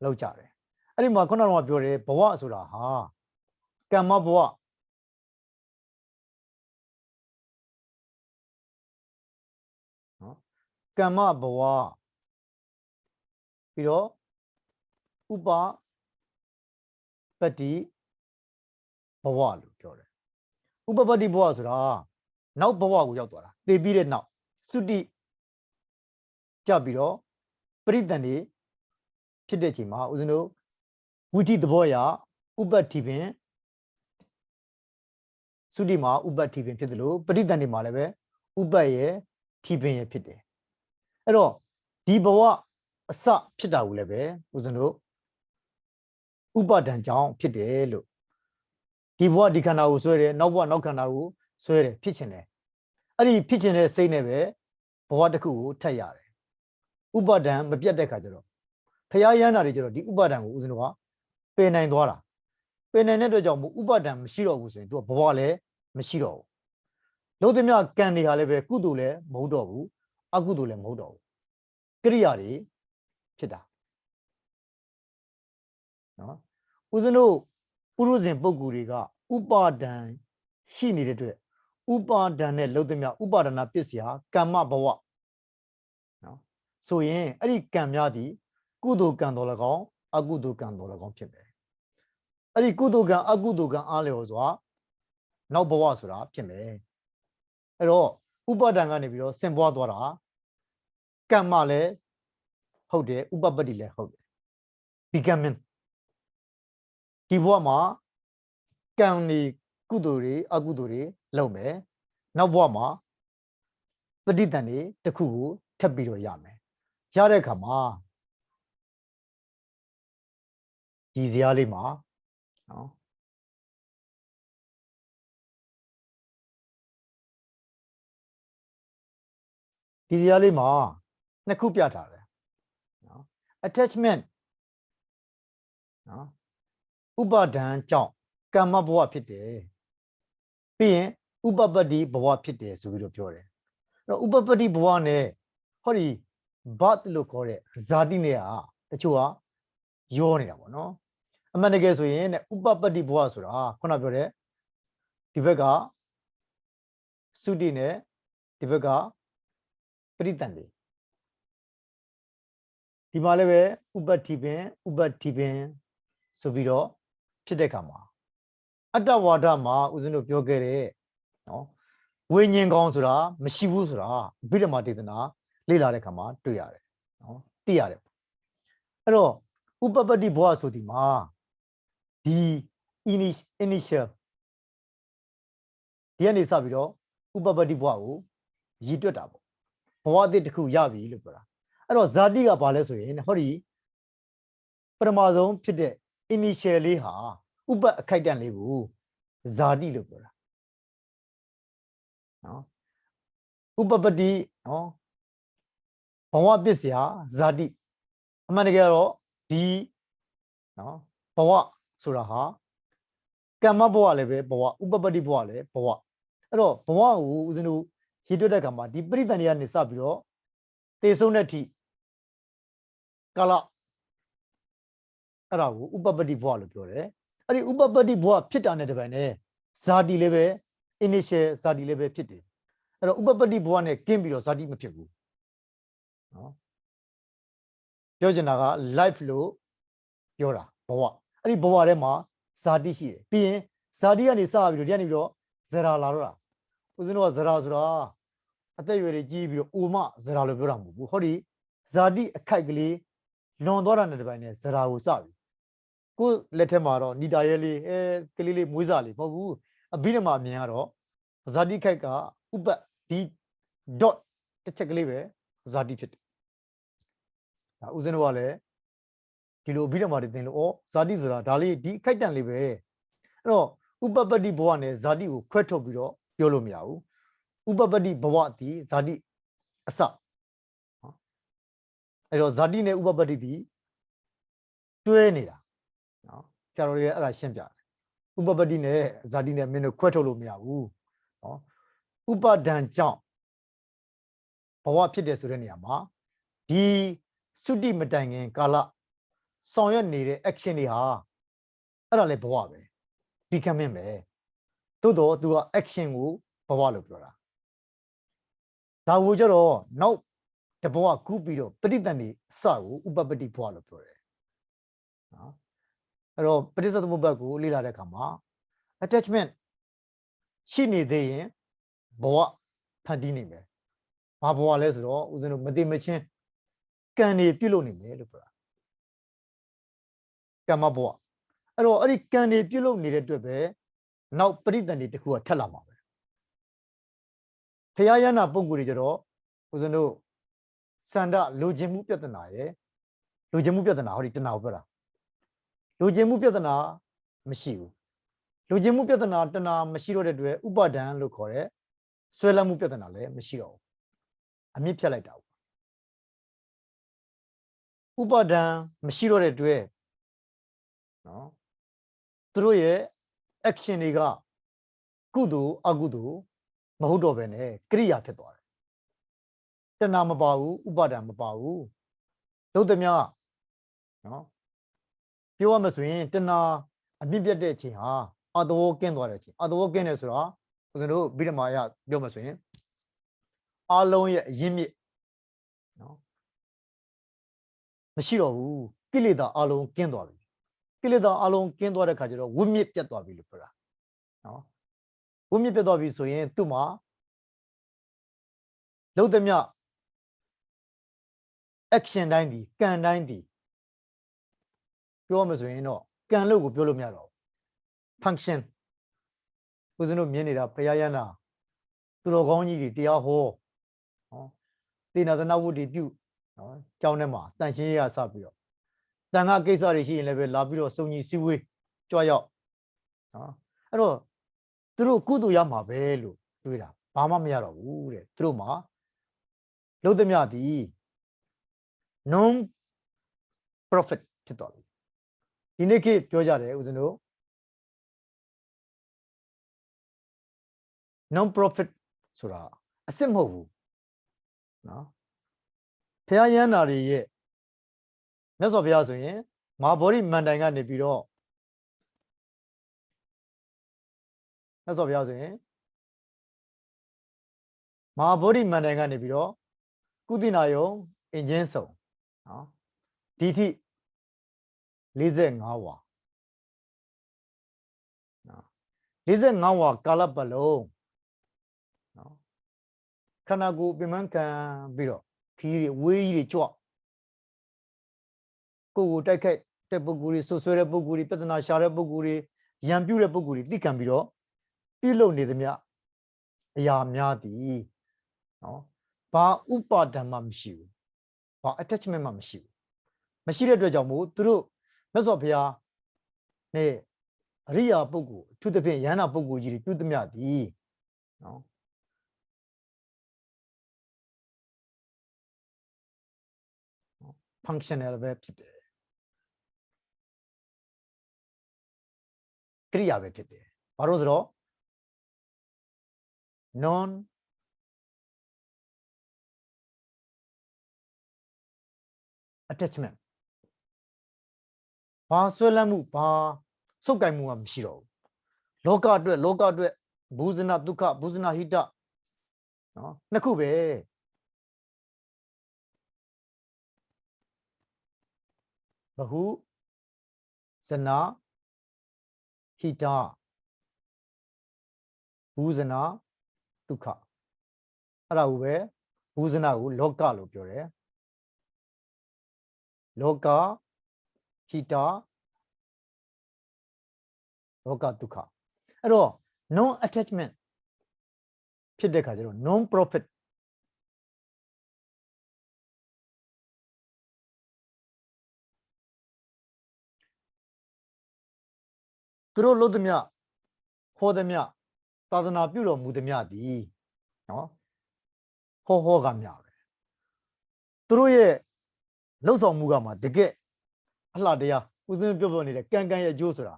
လုပ်ကြတယ်အဲ့ဒီမှာခုနကပြောတယ်ဘဝဆိုတာဟာကမ္မဘဝနော်ကမ္မဘဝပြီးတော့ဥပပတ္တိဘဝလို့ပြောတယ်ဥပပတ္တိဘဝဆိုတာနောက်ဘဝကိုရောက်သွားတာသိပြီးတဲ့နောက်သုတိကြပြီးတော့ပရိသန်နေဖြစ်တဲ့ချိန်မှာဦးဇင်းတို့ဝိထိသဘောအရဥပတ္တိပင်သုတိမှာဥပတ္တိပင်ဖြစ်တယ်လို့ပရိသန်နေမှာလည်းပဲဥပတ်ရဲ့ထိပင်ရဲ့ဖြစ်တယ်အဲ့တော့ဒီဘဝအစဖြစ်တာကိုလည်းပဲဦးဇင်းတို့ဥပါဒံကြောင့်ဖြစ်တယ်လို့ဒီဘဝဒီခန္ဓာကိုဆွဲတယ်နောက်ဘဝနောက်ခန္ဓာကိုဆွဲတယ်ဖြစ်ချင်တယ်အဲ့ဒီဖြစ်ချင်တဲ့စိတ်နဲ့ပဲဘဝတစ်ခုကိုထပ်ရတယ်ဥပါဒံမပြတ်တဲ့ခါကျတော့ဖရာရဟန္တာတွေကျတော့ဒီဥပါဒံကိုဦးဇင်းတို့ကပယ်နိုင်သွားတာပယ်နိုင်တဲ့အတွက်ကြောင့်ဥပါဒံမရှိတော့ဘူးဆိုရင်သူကဘဝလည်းမရှိတော့ဘူးလို့သမျှကံတွေဟာလည်းပဲကုသိုလ်လည်းမဟုတ်တော့ဘူးအကုသိုလ်လည်းမဟုတ်တော့ဘူးကရိယာတွေဖြစ်တာနော်ဦးဇင်းတို့ပုရုဇဉ်ပုဂ္ဂိုလ်တွေကဥပါဒံရှိနေတဲ့အတွက်ဥပါဒံနဲ့လို့သမျှဥပါဒနာပစ္စယကမ္မဘဝနော်ဆိုရင်အဲ့ဒီကံများသည်ကုသိုလ်ကံတော်၎င်းအကုသိုလ်ကံတော်၎င်းဖြစ်တယ်အဲ့ဒီကုသိုလ်ကံအကုသိုလ်ကံအားလျော်စွာနောက်ဘဝဆိုတာဖြစ်မယ်အဲ့တော့ဥပါဒံကနေပြီးတော့ဆင်ပွားသွားတာကမ္မလည်းဟုတ်တယ်ဥပပတ္တိလည်းဟုတ်တယ် becoming ဒီဘဝမှာ ကံနေကုသိုလ်တွေအကုသိုလ်တွေလုပ်မယ်နောက်ဘဝမှာပဋိသန္ဓေတစ်ခုကိုထပ်ပြီးတော့ရမယ်ရတဲ့အခါမှာဒီဇာတ်လေးမှာနော်ဒီဇာတ်လေးမှာနှစ်ခုပြထားတယ်နော် attachment နော်ဥပါဒံကြောင့်ကမ္မဘဝဖြစ်တယ်ပြီးရင်ဥပပတ္တိဘဝဖြစ်တယ်ဆိုပြီးတော့ပြောတယ်အဲ့တော့ဥပပတ္တိဘဝနဲ့ဟောဒီဘတ်လို့ခေါ်တဲ့ဇာတိနဲ့ဟာတချို့ဟာရောနေတာပေါ့နော်အမှန်တကယ်ဆိုရင်ဥပပတ္တိဘဝဆိုတာခုနပြောတဲ့ဒီဘက်ကသုတိနဲ့ဒီဘက်ကပရိသန္တိဒီမှာလည်းပဲဥပတိပင်ဆိုပြီးတော့ဖြစ်တဲ့ခါမှာအတ္တဝါဒမှာဦးဇင်းတို့ပြောခဲ့တဲ့နော်ဝိညာဉ်ကောင်းဆိုတာမရှိဘူးဆိုတာအဘိဓမ္မာဒေသနာလေ့လာတဲ့ခါမှာတွေ့ရတယ်နော်သိရတယ်အဲ့တော့ဥပပတ္တိဘဝဆိုဒီမှာဒီ initial ဒီကနေစပြီးတော့ဥပပတ္တိဘဝကိုရည်တွက်တာပေါ့ဘဝအသစ်တစ်ခုရပြီလို့ပြောတာအဲ့တော့ဇာတိကဘာလဲဆိုရင်ဟောဒီပထမဆုံးဖြစ်တဲ့ initial လေးဟာဥပအခိုက်အတန့်လေးကိုဇာတိလို့ပြောတာနော်ဥပပတ္တိနော်ဘဝပစ္စယဇာတိအမှန်တကယ်တော့ဒီနော်ဘဝဆိုတာဟာကမ္မဘဝလည်းပဲဘဝဥပပတ္တိဘဝလည်းဘဝအဲ့တော့ဘဝကိုဦးဇင်းတို့ရည်တွက်တဲ့ကံမှာဒီပရိသန္ဓေကနေစပြီးတော့တေဆုံးတဲ့အထိကာလအဲ့ဒါကိုဥပပတ္တိဘဝလို့ပြောတယ်အဲ့ဒီဥပပတ္တိဘဝဖြစ်တာနဲ့တပံနဲ့ဇာတိလည်းပဲ initial ဇာတိလည်းပဲဖြစ်တယ်အဲ့တော့ဥပပတ္တိဘဝနဲ့ကင်းပြီးတော့ဇာတိမဖြစ်ဘူးနော်ပြောချင်တာက life လို့ပြောတာဘဝအဲ့ဒီဘဝထဲမှာဇာတိရှိတယ်ပြီးရင်ဇာတိကနေစပြီးတော့ဒီကနေပြီးတော့ဇရာလာတော့တာဦးဇင်းတို့ကဇရာဆိုတာအသက်အရွယ်တွေကြီးပြီးတော့အိုမဇရာလို့ပြောတာမဟုတ်ဘူးဟောဒီဇာတိအခိုက်ကလေးလွန်သွားတာနဲ့တပိုင်းနဲ့ဇရာကိုစပြီကိုယ်လက်ထက်မှာတော့နီတာရဲလေးကလေးလေးမွေးစားလေးမဟုတ်ဘူးအဘိဓမ္မာအမြင်ကတော့ဇာတိခိုက်ကဥပဒီ dot တစ်ချက်ကလေးပဲဇာတိဖြစ်တယ်ဒါဦးဇင်းတို့ကလည်းဒီလိုအဘိဓမ္မာတွေသင်လို့ဇာတိဆိုတာဒါလေးဒီခိုက်တန့်လေးပဲအဲ့တော့ဥပပတ္တိဘဝနဲ့ဇာတိကိုခွဲထုတ်ပြီးတော့ပြောလို့မရဘူးဥပပတ္တိဘဝတည်ဇာတိအစအဲ့တော့ဇာတိနဲ့ဥပပတ္တိတည်တွဲနေတာနော်ဆရာတော်တွေအဲ့ဒါရှင်းပြတယ်ဥပပတ္တိနဲ့ဇာတိနဲ့မင်းတို့ခွဲထုတ်လို့မရဘူးနော်ဥပဒံကြောင့်ဘဝဖြစ်တယ်ဆိုတဲ့နေရာမှာဒီသုတိမတိုင်ခင်ကာလဆောင်ရွက်နေတဲ့ action တွေဟာအဲ့ဒါလည်းဘဝပဲ becoming ပဲသို့တော့သူက action ကိုဘဝလို့ပြောတာဒါကိုကြတော့နောက်တဘဝကူးပြီးတော့ပဋိသန္ဓေအစကိုဥပပတ္တိဘဝလို့ပြောတယ်နော်အဲ့တော့ပဋိစ္စသမုပ္ပါဒ်ကိုလေ့လာတဲ့အခါမှာ attachment ရှိနေသေးရင်ဘဝဖန်တီးနေမယ်ဘာဘဝလဲဆိုတော့ဦးဇင်းတို့မသိမချင်းကံနေပြုတ်လို့နေမယ်လို့ပြောတာကမ္မဘဝအဲ့တော့အဲ့ဒီကံနေပြုတ်လို့နေတဲ့အတွက်ပဲနောက်ပဋိသန္ဓေတစ်ခုကထက်လာမှာပဲဖရာယနာပုံကိုယ်တွေကြတော့ဦးဇင်းတို့စန္ဒလိုချင်မှုပြဿနာရယ်လိုချင်မှုပြဿနာဟောဒီတဏှာကိုပြောတာလိုချင်မှုပြဿနာမရှိဘူးလိုချင်မှုပြဿနာတဏှာမရှိတော့တဲ့အတွက်ဥပါဒံလို့ခေါ်တဲ့ဆွဲလမ်းမှုပြဿနာလည်းမရှိတော့ဘူးအမြင့်ဖြတ်လိုက်တာဥပါဒံမရှိတော့တဲ့အတွက်နော်သူတို့ရဲ့ action တွေကကုသိုလ်အကုသိုလ်မဟုတ်တော့ဘဲနဲ့ကရိယာဖြစ်သွားတယ်တဏှာမပါဘူးဥပါဒံမပါဘူးလို့တည်းများနော်ပြောရမဆိုရင်တဏှာအမြင့်ပြတ်တဲ့အချိန်ဟာအတဝကင်းသွားတဲ့အချိန်အတဝကင်းတယ်ဆိုတာဦးဇင်းတို့ဗိဓမာယပြောမှဆိုရင်အလုံးရဲ့အရင်းမြစ်နော်မရှိတော့ဘူးကိလေသာအလုံးကင်းသွားပြီကိလေသာအလုံးကင်းသွားတဲ့ခါကျတော့ဝိမြစ်ပြတ်သွားပြီလို့ပြောတာနော်ဝိမြစ်ပြတ်သွားပြီဆိုရင်သူ့မှာလုံးသမျှ action တိုင်းဒီကံတိုင်းဒီပြောမှဆိုရင်တော့ကံလို့ကိုပြောလို့မရတော့ function ဦးဇင်းတို့မြင်နေတာဘုရားရဟန္တာသူတော်ကောင်းကြီးတွေတရားဟောနော်သေနာသနာဝတ္တိပြုနော်ကျောင်းထဲမှာတန်ရှင်းရစပြီးတော့တန်ခါကိစ္စတွေရှိရင်လည်းပဲလာပြီးတော့စုံကြီးစည်းဝေးကြွရောက်နော်အဲ့တော့သူတို့ကုသိုလ်ရမှာပဲလို့တွေးတာဘာမှမရတော့ဘူးတဲ့သူတို့မှာလုံးသမျှသည် non profit ဖြစ်သွားပြီဒီနေ့ခေတ်ပြောကြတယ်ဦးဇင်းတို့ non profit ဆိုတာအစစ်မဟုတ်ဘူးနော်ဘုရားရဟန္တာတွေရဲ့မြတ်စွာဘုရားဆိုရင်မဟာဗောဓိမန္တိုင်ကနေပြီးတော့မြတ်စွာဘုရားဆိုရင်မဟာဗောဓိမန္တိုင်ကနေပြီးတော့ကုသနာယုံအင်ဂျင်းဆောင်နော်ဒီထိ45ဝါနော်45ဝါကာလပတ်လုံးနော်ခန္ဓာကိုယ်ပင်မခံပြီးတော့ခီးတွေဝေးကြီးတွေကြွကိုယ်တိုက်ခိုက်တဲ့ပုဂ္ဂိုလ်တွေဆွဆွဲတဲ့ပုဂ္ဂိုလ်တွေပြဿနာရှာတဲ့ပုဂ္ဂိုလ်တွေရံပြူတဲ့ပုဂ္ဂိုလ်တွေသိခံပြီးတော့ပြုလုပ်နေသမျှအရာများသည်နော်ဘာဥပါဒံမှမရှိဘူးဘာ attachment မှမရှိဘူးမရှိတဲ့အတွက်ကြောင့်မို့သူတို့မြတ်စွာဘုရားနဲ့အရိယာပုဂ္ဂိုလ်အထူးသဖြင့်ယန္တာပုဂ္ဂိုလ်ကြီးတွေပြုသမျှသည်နော်functional ပဲဖြစ်တယ်ကိရိယာပဲဖြစ်တယ်ဘာလို့ဆိုတော့ non attachment ဘာဆွဲလန်းမှုဘာစုပ်ကိုင်မှုမှမရှိတော့ဘူးလောကအတွက်ဘူဇနာဒုက္ခဘူဇနာဟိတနော်နှစ်ခုပဲဘဟုဇနာဟိတဘူဇနာဒုက္ခအဲ့ဒါကိုပဲဘူဇနာကိုလောကလို့ပြောတယ်လောကဟိတလောကဒုက္ခအဲ့တော့ non attachment ဖြစ်တဲ့ခါကျတော့ non profit သူတို့လို့သမျှဟောသမျှသာသနာပြုတော်မူသမျှသည်နော်ဟောကမျှပဲသူတို့ရဲ့လှုပ်ဆောင်မှုကမှတကယ်အလှတရားဦးဇင်းပြောနေတဲ့ကံရဲ့အကျိုးဆိုတာ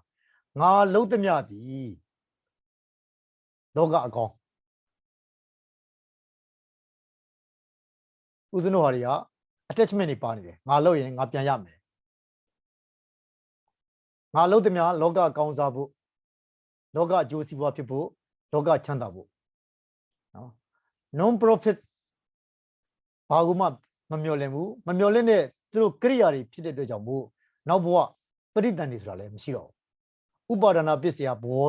ငါလှုပ်သမျှသည်လောကအကောင်ဦးဇင်းတို့ဟာတွေက attachment တွေပါနေတယ်ငါလှုပ်ရင်ငါပြန်ရမယ်ငါလှုပ်သမျှလောကအကောင်စားဖို့လောကအကျိုးစီးပွားဖြစ်ဖို့လောကချမ်းသာဖို့နော် non profit ဘာကူမှမမျော်လင့်ဘူးမမျော်လင့်တဲ့သူတို့ကိရိယာတွေဖြစ်တဲ့အတွက်ကြောင့်မို့နောက်ဘဝပရိသန်တွေဆိုတာလည်းမရှိတော့ဘူးဥပါဒနာပစ္စယဘော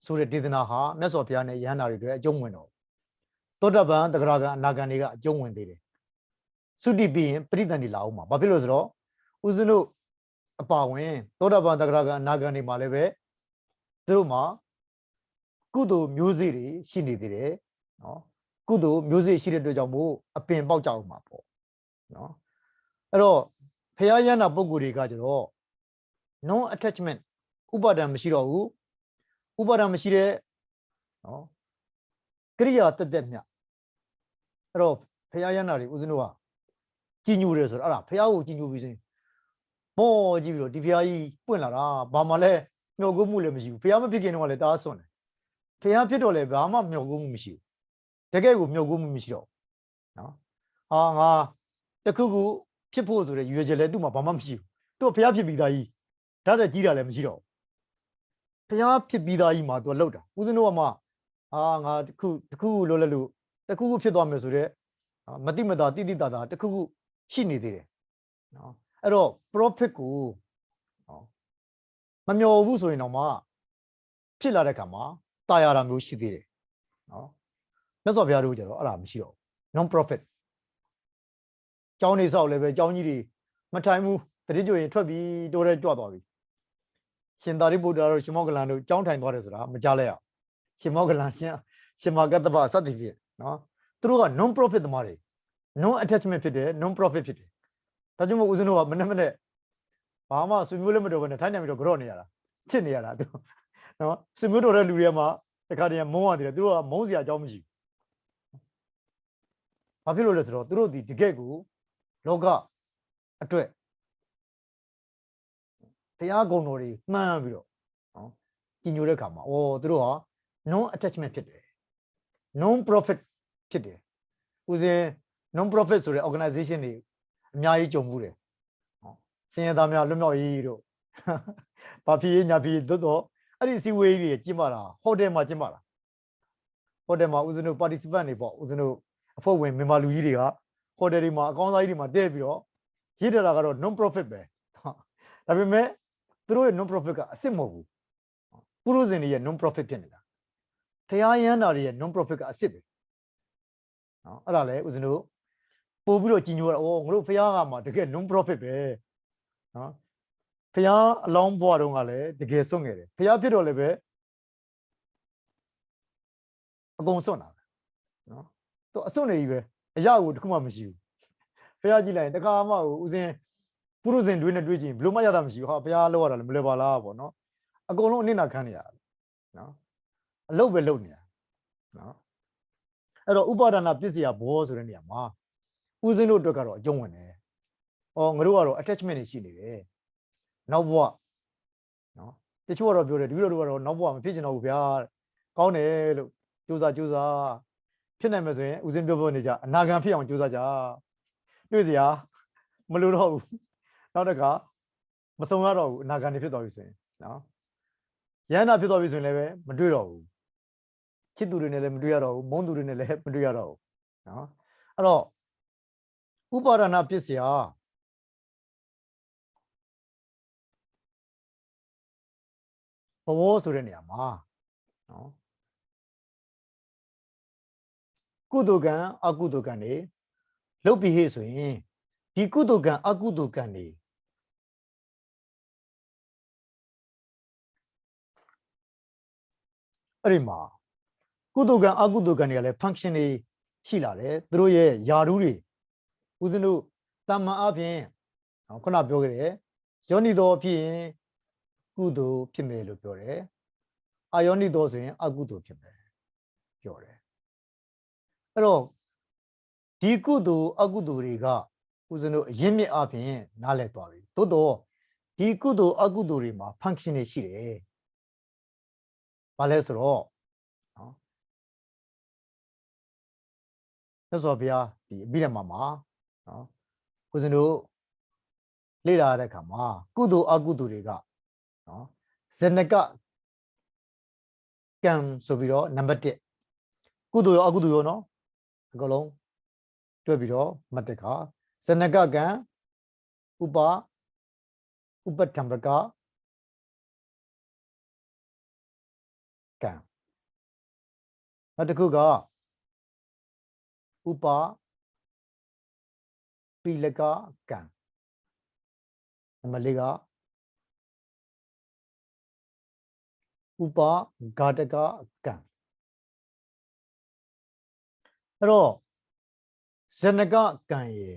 ဆိုတဲ့ဒေသနာဟာမြတ်စွာဘုရားနဲ့ယဟန္တာတွေအတွက်အကျုံးဝင်တော့သောတပန်တဂရကံအနာဂံတွေကအကျုံးဝင်သေးတယ်သုတိပြီးရင်ပရိသန်တွေလာအောင်မှာဘာဖြစ်လို့ဆိုတော့ဦးဇင်းတို့အပါဝင်သောတပန်တဂရကံအနာဂံတွေမှာလည်းပဲသူတို့မှာကုသိုလ်မျိုးစေ့တွေရှိနေသေးတယ်နော်ကုသိုလ်မျိုးစေ့ရှိတဲ့အတွက်ကြောင့်မို့အပင်ပေါက်ကြအောင်မှာပေါ့နော်အဲ့တော့ဖရာယန္တာပုဂ္ဂိုလ်တွေကကျတော့ non attachment ဥပါဒံမရှိတော့ဘူးဥပါဒံမရှိတဲ့နော်ကရိယာတက်မြအဲ့တော့ဖရာယန္တာတွေဦးဇင်းတို့ကကြီးညိုတယ်ဆိုတော့အဲ့ဒါဖရာကိုကြီးညိုပြီးဆိုရင်မောကြည့်ပြီးတော့ဒီဖရာကြီးပွင့်လာတာဘာမှလည်းမျှော်ကိုမှုလည်းမရှိဘူးဖရာမဖြစ်ခင်တော့လည်းတားဆွန့်တယ်ဖရာဖြစ်တော့လည်းဘာမှမျှော်ကိုမှုမရှိဘူးတကယ်ကိုမျှော်ကိုမှုမရှိတော့နော်ဟာငါတခုခုဖြစ်ဖို့ဆိုတဲ့ရွေချက်လည်းသူ့မှာဘာမှမရှိဘူးသူကဖရာဖြစ်ပြီးသားကြီးဓာတ်တက်ကြီးတာလည်းမရှိတော့ဖရာဖြစ်ပြီးသားကြီးမှာသူကလောက်တာဦးဇင်းတို့ကမှငါတခုလောလဲလို့တခုခုဖြစ်သွားမယ်ဆိုတော့မတိမတာတိတိတာတာတခုခုရှိနေသေးတယ်နော်အဲ့တော့ profit ကိုမမျော်ဘူးဆိုရင်တော့မှဖြစ်လာတဲ့ခါမှာတာယာတာမျိုးရှိသေးတယ်နော်မြတ်စွာဘုရားတို့ကျတော့အဲ့ဒါမရှိတော့ non profit ကျောင်းနေဆောက်လည်းပဲကျောင်းကြီးတွေမထိုင်ဘူးတတိကျရင်ထွက်ပြီးတိုးရဲကြွသွားပြီရှင်သာရိပုတ္တရာတို့ရှင်မောကလန်တို့ကျောင်းထိုင်သွားတယ်ဆိုတာမကြားလိုက်ရ ရှင်မောကလန်ရှင်မာကတ္တပစသည်ဖြင့်နော်သူတို့က non profit သမားတွေ non attachment ဖြစ်တယ် non profit ဖြစ်တယ်ဒါကြောင့်မို့ဦးဇင်းတို့ကမနေ့ဘာမှဆွေမျိုးလည်းမတော်ဘဲနဲ့ထိုင်းနေပြီးတော့ကြော့နေရတာချစ်နေရတာသူနော်ဆွေမျိုးတော်တဲ့လူတွေမှာတခါတည်းမုန်းရတယ်သူတို့ကမုန်းစရာအကြောင်းမရှိဘူးဘာဖြစ်လို့လဲဆိုတော့သူတို့ဒီတကယ့်ကိုလောကအတွက်ဘုရားကုံတော်တွေမှန်းပြီးတော့နော်ကြီးညိုတဲ့ခါမှာသူတို့က non attachment ဖြစ်တယ် non profit ဖြစ်တယ်ဦးဇင်း non profit ဆိုတဲ့ organization တွေအများကြီးကြုံမှုတယ်စင်ရသားများလွတ်မြောက်ရေးတို့ဘာဖြစ်ရေးညာဖြစ်သို့တော့အဲ့ဒီစီဝေးတွေကျင်းပတာဟိုတယ်မှာကျင်းပတာဟိုတယ်မှာဦးဇင်းတို့ participant တွေပေါ့ဦးဇင်းတို့အဖွဲ့ဝင်မြန်မာလူကြီးတွေကဟိုတယ်တွေမှာအကောင်းစားကြီးတွေမှာတည့်ပြီးတော့ရေးထားတာကတော့ non profit ပဲဒါပေမဲ့သူတို့ရဲ့ non profit ကအစ်စ်မဟုတ်ဘူးပုရုဇဉ်တွေရဲ့ non profit ဖြစ်နေတာဖျားရမ်းတာတွေရဲ့ non profit ကအစ်စ်ပဲနော်အဲ့ဒါလည်းဦးဇင်းတို့ပို့ပြီးတော့ကြီးညိုတာငါတို့ဖျားကမှတကယ် non profit ပဲနော်ဖျားအလောင်းဘွားတုန်းကလည်းတကယ်စွန့်ခဲ့တယ်ဖျားဖြစ်တော့လည်းပဲအကုန်စွန့်တာနော်သူအစွန့်နေကြီးပဲအရာကိုတခုမှမရှိဘူးဖျားကြည့်လိုက်ရင်တခါမှဦးဇင်းပုရုဇဉ်တွေနဲ့တွေ့ကြည့်ဘလို့မှရတာမရှိဘူးဟာဖျားလောက်ရတာလည်းမလွယ်ပါလားပေါ့နော်အကုန်လုံးအနစ်နာခံနေရတာနော်အလုပ်ပဲလုပ်နေတာနော်အဲ့တော့ဥပါဒနာပစ္စယဘောဆိုတဲ့နေရာမှာဦးဇင်းတို့အတွက်ကတော့အကျုံးဝင်တယ်ငါတို့ကတော့ attachment တွေရှိနေတယ်နောက်ဘဝနော်တချို့ကတော့ပြောတယ်တပည့်တော်တို့ကတော့နောက်ဘဝမဖြစ်ချင်တော့ဘူးဗျာကောင်းတယ်လို့ကြိုးစားဖြစ်နိုင်မယ်ဆိုရင်ဦးဇင်းပြောနေကြအနာဂံဖြစ်အောင်ကြိုးစားကြတွေ့စရာမလိုတော့ဘူးနောက်တစ်ခါမစုံရတော့ဘူးအနာဂံတွေဖြစ်သွားပြီဆိုရင်နော်ရဟန္တာဖြစ်သွားပြီဆိုရင်လည်းပဲမတွေ့တော့ဘူးချစ်သူတွေနဲ့လည်းမတွေ့ရတော့ဘူးမုန်းသူတွေနဲ့လည်းမတွေ့ရတော့ဘူးနော်အဲ့တော့ဥပါဒနာပစ္စယဘဝဆိုတဲ့နေရာမှာနော်ကုသိုလ်ကံအကုသိုလ်ကံတွေလုပ်ပြီးဟေ့ဆိုရင်ဒီကုသိုလ်ကံအကုသိုလ်ကံတွေအဲ့ဒီမှာကုသိုလ်ကံအကုသိုလ်ကံတွေကလည်း function တွေရှိလာတယ်သူတို့ရဲ့ယာဓုတွေဦးဇင်းတို့တာမန်အပြင်ခုနပြောခဲ့တယ်ယောနိသောဖြစ်ရင်ကုသိုလ်ဖြစ်မယ်လို့ပြောတယ်အာယောနိသောဆိုရင်အကုသိုလ်ဖြစ်မယ်ပြောတယ်အဲ့တော့ဒီကုသိုလ်အကုသိုလ်တွေကဦးဇင်းတို့အရင်းမြစ်အပြင်နားလည်သွားပြီသို့တော့ဒီကုသိုလ်အကုသိုလ်တွေမှာ function တွေရှိတယ်ဘာလဲဆိုတော့နော်သက်စွာဘုရားဒီအပြီးဓမ္မမှာနော်ဦးဇင်းတို့လေ့လာရတဲ့အခါမှာကုသိုလ်အကုသိုလ်တွေကနော်ဇနကကံဆိုပြီးတော့နံပါတ်1ကုသိုလ်ရောအကုသိုလ်ရောနော်အကုန်လုံးတွဲပြီးတော့မှတ်တဲ့အခါဇနကကံဥပထမ္ပကကံနောက်တစ်ခုကဥပပိလကကံနံပါတ်4ကဥပဂါတကကံအဲ့တော့ဇနကကံရယ်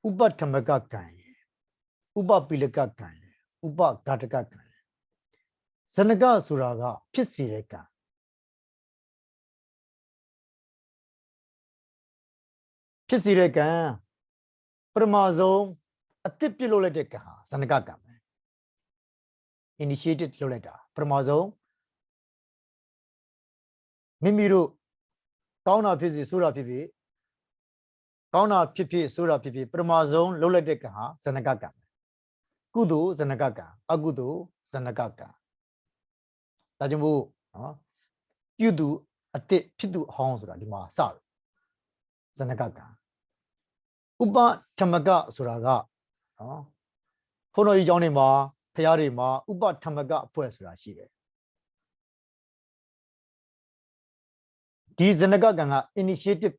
ဥပထမကကံရယ်ဥပပိလကကံရယ်ဥပဂါတကကံရယ်ဇနကဆိုတာကဖြစ်စေတဲ့ကံဖြစ်စေတဲ့ကံပထမဆုံးအသစ်ပြစ်လို့လိုက်တဲ့ကံဟာဇနကကံပဲ initiated လုပ်လိုက်တာပထမဆုံးမိမိတို့ကောင်းတာဖြစ်စေဆိုးတာဖြစ်ဖြစ်ကောင်းတာဖြစ်ဖြစ်ဆိုးတာဖြစ်ဖြစ်ပထမဆုံးလုပ်လိုက်တဲ့ကံဟာဇနကကံကုသိုလ်ဇနကကံအကုသိုလ်ဇနကကံဒါကြောင့်မို့နော်ပြုသူအသစ်ဖြစ်သူအဟောင်းဆိုတာဒီမှာစတယ်ဇနကကံဥပထမကဆိုတာကနော်ဘုန်းတော်ကြီးကျောင်းတွေမှာဖရားတွေမှာဥပထမကအဖွဲ့ဆိုတာရှိတယ်ဒီဇနကကံက initiative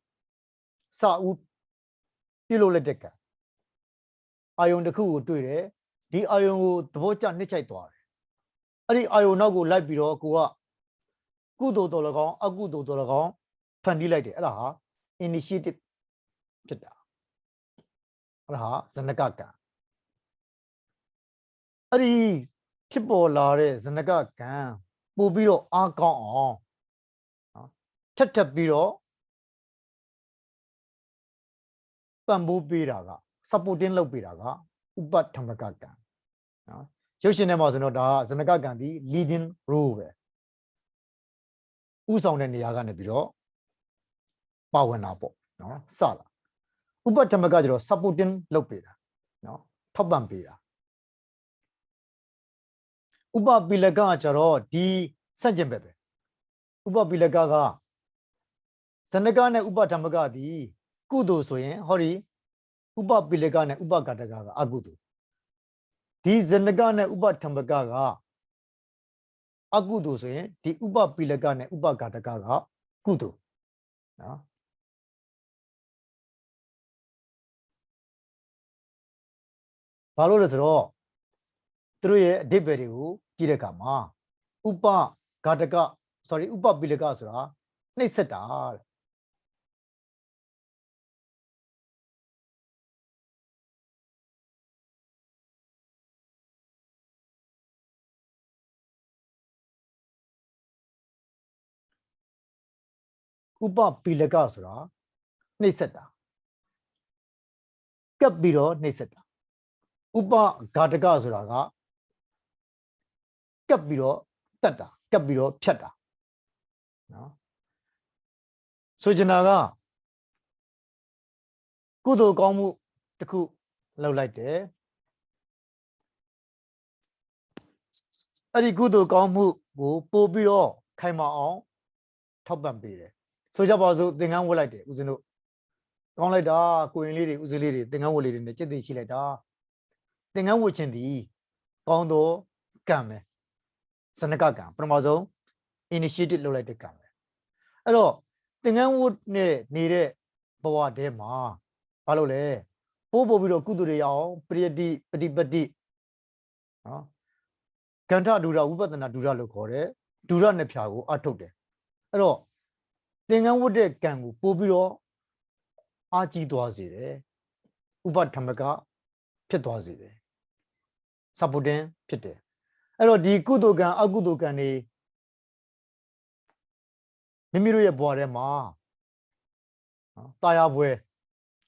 စဦးပြုလုပ်လိုက်တဲ့ကံအာယုန်တစ်ခုကိုတွေ့တယ်ဒီအာယုန်ကိုသဘောကျနှစ်ချိုက်သွားတယ်အဲ့ဒီအာယုန်နောက်ကိုလိုက်ပြီးတော့ကိုက ကုသိုလ်တော်၎င်းအကုသိုလ်တော်၎င်းဖန်တီးလိုက်တယ်အဲ့ဒါဟာ initiative ဖြစ်တာအဲ့ဒါဟာဇနကကံအဲ့ဒီဖြစ်ပေါ်လာတဲ့ဇနကကံပို့ပြီးတော့အားကောင်းအောင်နော်ထပ်ပြီးတော့ပံ့ပိုးပေးတာက supporting လုပ်ပေးတာကဥပထမကကံနော်ရုပ်ရှင်ထဲမှာဆိုတော့ဒါကဇနကကံဒီ leading role ပဲဥဆောင်တဲ့နေရာကနေပြီးတော့ပါဝင်တာပေါ့နော်စလာဥပထမကကျတော့ supporting လုပ်ပေးတာနော်ထောက်ပံ့ပေးတာဥပပိလကကျတော့ဒီစန့်ကျင်ဘက်ပဲဥပပိလကဇနကနဲ့ဥပဓမ္မကဒီကုသိုလ်ဆိုရင်ဟောဒီဥပပိလကနဲ့ဥပကတကကအကုသိုလ်ဒီဇနကနဲ့ဥပဓမ္မကကအကုသိုလ်ဆိုရင်ဒီဥပပိလကနဲ့ဥပကတကကကုသိုလ်နော်ဘာလို့လဲဆိုတော့သူတို့ရဲ့အဓိပ္ပာယ်တွေကိုကြည့်တဲ့အခါမှာဥပဂါတက sorry ဥပပိလကဆိုတာနှိပ်စက်တာတဲ့ဥပပိလကဆိုတာနှိပ်စက်တာကပ်ပြီးတော့နှိပ်စက်တာဥပဂါတကဆိုတာကကပ်ပြီးတော့တတ်တာကပ်ပြီးတော့ဖြတ်တာနော်ဆိုချင်တာကကုသိုလ်ကောင်းမှုတစ်ခုလုပ်လိုက်တယ်အဲ့ဒီကုသိုလ်ကောင်းမှုကိုပို့ပြီးတော့ခိုင်မာအောင်ထောက်ပံ့ပေးတယ်ဆိုကြပါစို့သင်္ကန်းဝတ်လိုက်တယ်ဦးဇင်းတို့ကောင်းလိုက်တာကိုရင်လေးတွေဦးဇင်းလေးတွေသင်္ကန်းဝတ်လေးတွေနဲ့စိတ်သိရှိလိုက်တာသင်္ကန်းဝတ်ခြင်းဒီကောင်းသောကံပဲဇနကကံပထမဆုံး initiative လုပ်လိုက်တဲ့ကံပဲအဲ့တော့သင်္ကန်းဝတ်နဲ့နေတဲ့ဘဝတည်းမှာဘာလို့လဲပို့ပြီးတော့ကုသိုလ်တွေရအောင်ပရိယတိပฏิပတ္တိနော်ကန္ထဒုရဝိပဿနာဒုရလို့ခေါ်တယ်ဒုရနှစ်ဖြာကိုအထုတ်တယ်အဲ့တော့သင်္ကန်းဝတ်တဲ့ကံကိုပို့ပြီးတော့အားကြီးသွားစေတယ်ဥပဓမ္မကဖြစ်သွားစေတယ် supporting ဖြစ်တယ်အဲ့တော့ဒီကုသိုလ်ကံအကုသိုလ်ကံတွေမိမိတို့ရဲ့ဘဝထဲမှာတာယာပွဲ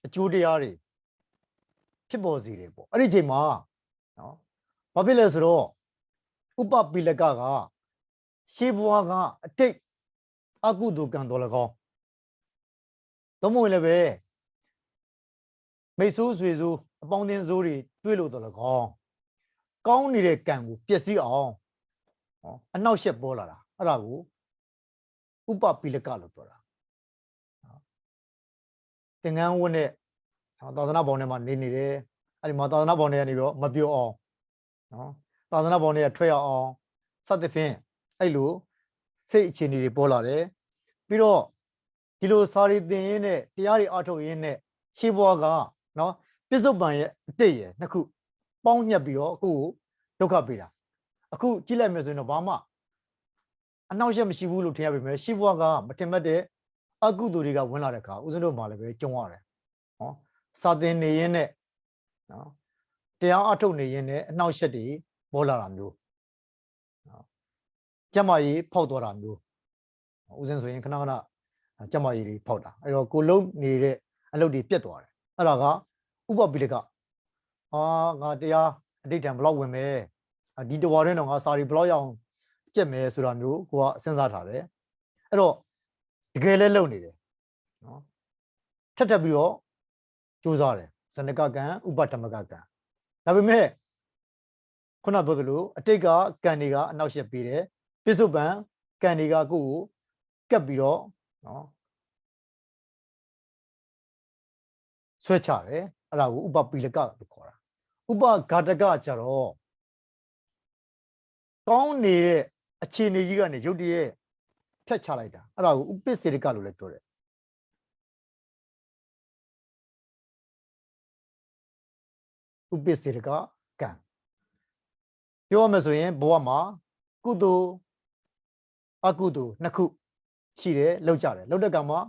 အကျိုးတရားတွေဖြစ်ပေါ်စေတယ်ပေါ့အဲ့ဒီချိန်မှာနော်ဘာဖြစ်လဲဆိုတော့ဥပပိလကရှေးဘဝကအတိတ်အကုသိုလ်ကံတော်၎င်းသို့မဟုတ်လည်းပဲမိတ်ဆိုးဆွေဆိုးအပေါင်းအသင်းဆိုးတွေတွေ့လို့တော်၎င်းကောင်းနေတဲ့ကံကိုပျက်စီးအောင်အနှောက်အယှက်ပေါ်လာတာအဲ့ဒါကိုဥပပိလကလို့ပြောတာသင်္ကန်းဝတ်နဲ့သာသနာပေါင်းထဲမှာနေတယ်အဲ့ဒီမှာသာသနာပေါင်းထဲကနေပြီးတော့မပြောအောင်နော်သာသနာပေါင်းတွေကထွက်ရအောင်စသဖြင့်အဲ့လိုစိတ်အခြေအနေတွေပေါ်လာတယ်ပြီးတော့ဒီလိုစာရီသင်ရင်းနဲ့တရားတွေအားထုတ်ရင်းနဲ့ရှေးဘဝကနော်ပြစ္ဆုတ်ပံရဲ့အတိတ်ရဲ့နှစ်ခုပေါင်းညက်ပြီးတော့အခုဒုက္ခပေးတာအခုကြည့်လိုက်မယ်ဆိုရင်တော့ဘာမှအနှောက်အယှက်မရှိဘူးလို့ထင်ရပေမဲ့ရှေးဘဝကမထင်မှတ်တဲ့အကုသိုလ်တွေကဝင်လာတဲ့အခါဦးဇင်းတို့မှလည်းပဲကြုံရတယ်နော်စာသင်နေရင်းနဲ့နော်တရားအထုတ်နေရင်းနဲ့အနှောက်အယှက်တွေပေါ်လာတာမျိုးနော်ကျမကြီးဖောက်သွားတာမျိုးဦးဇင်းဆိုရင်ခဏခဏကျမကြီးတွေဖောက်တာအဲ့တော့ကိုလုံးနေတဲ့အလုပ်တွေပြတ်သွားတယ်အဲ့ဒါကဥပပိလကငါတရားအဋ္ဌံဘလောက်ဝင်မယ်ဒီတဝါတွင်းတော့ငါစာရီဘလောက်ရအောင်ကြက်မယ်ဆိုတာမျိုးကိုကစဉ်းစားထားတယ်အဲ့တော့တကယ်လဲလုပ်နေတယ်နော်ထပ်ပြီးတော့ကြိုးစားတယ်ဇနကကံဥပဓမ္မကကံဒါပေမဲ့ခုနပြောသလိုအတိတ်ကကံတွေကအနောက်ရှက်ပေးတယ်ပြစ္ဆုတ်ပံကံတွေကကိုယ့်ကိုကပ်ပြီးတော့နော်ဆွဲချတယ်အဲ့ဒါကိုဥပပိလကလို့ခေါ်တာဥပဂါတကကြတော့ကောင်းနေတဲ့အခြေအနေကြီးကနေရုတ်တရက်ဖြတ်ချလိုက်တာအဲ့ဒါကိုဥပ္ပစေတကလို့လည်းပြောတယ်ဥပ္ပစေတကကံပြောရမယ်ဆိုရင်ဘဝမှာကုသိုလ် အကုသိုလ်နှစ်ခုရှိတယ်လောက်ကြတယ်လောက်တဲ့ကမှာ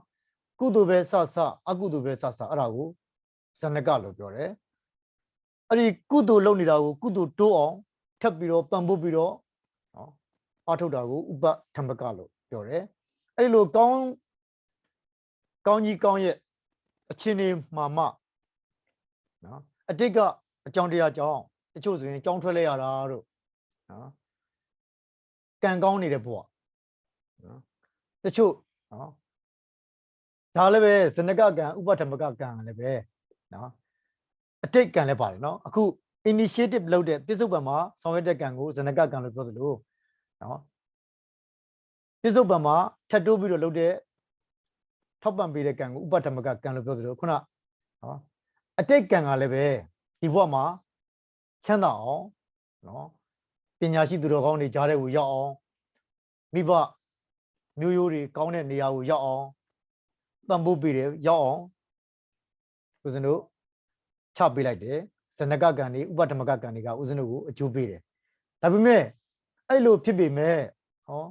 ကုသိုလ်ပဲစစအကုသိုလ်ပဲစစအဲ့ဒါကိုဇဏကလို့ပြောတယ်အဲ့ဒီကုသိုလ်လုပ်နေတာကိုကုသိုလ်တိုးအောင်ထပ်ပြီးတော့ပံ့ပိုးပြီးတော့နော်အထုတ်တာကိုဥပဓမ္မကလို့ပြောတယ်အဲ့လိုကောင်းကြီးကောင်းရဲ့အချင်းတွေမှာမှနော်အတိတ်ကအကြောင်းတရားကြောင့်တချို့ဆိုရင်ကြောင်းထွက်လဲရတာတို့နော်ကံကောင်းနေတဲ့ဘဝနော်တချို့နော်ဒါလည်းပဲဇနကကံဥပဓမ္မကကံလည်းပဲနော်အတိတ်ကံလည်းပါတယ်နော်အခု initiative လုပ်တဲ့ပြစ္ဆုတ်ပံမှာဆောင်ရွက်တဲ့ကံကိုဇနကကံလို့ပြောသလိုနော်ပြစ္ဆုတ်ပံမှာထပ်တိုးပြီးတော့လုပ်တဲ့ထောက်ပံ့ပေးတဲ့ကံကိုဥပဓမ္မကကံလို့ပြောသလိုခုနနော်အတိတ်ကံကလည်းပဲဒီဘဝမှာချမ်းသာအောင်နော်ပညာရှိသူတော်ကောင်းတွေကြားတဲ့ကိုရောက်အောင်မိဘမျိုးရိုးတွေကောင်းတဲ့နေရာကိုရောက်အောင်ပံ့ပိုးပေးတယ်ရောက်အောင်ဦးဇင်းတို့ချပေးလိုက်တယ်ဇနကကံတွေဥပဓမ္မကကံတွေကဦးဇင်းတို့ကိုအကျိုးပေးတယ်ဒါပေမဲ့အဲ့လိုဖြစ်ပေမဲ့ဟော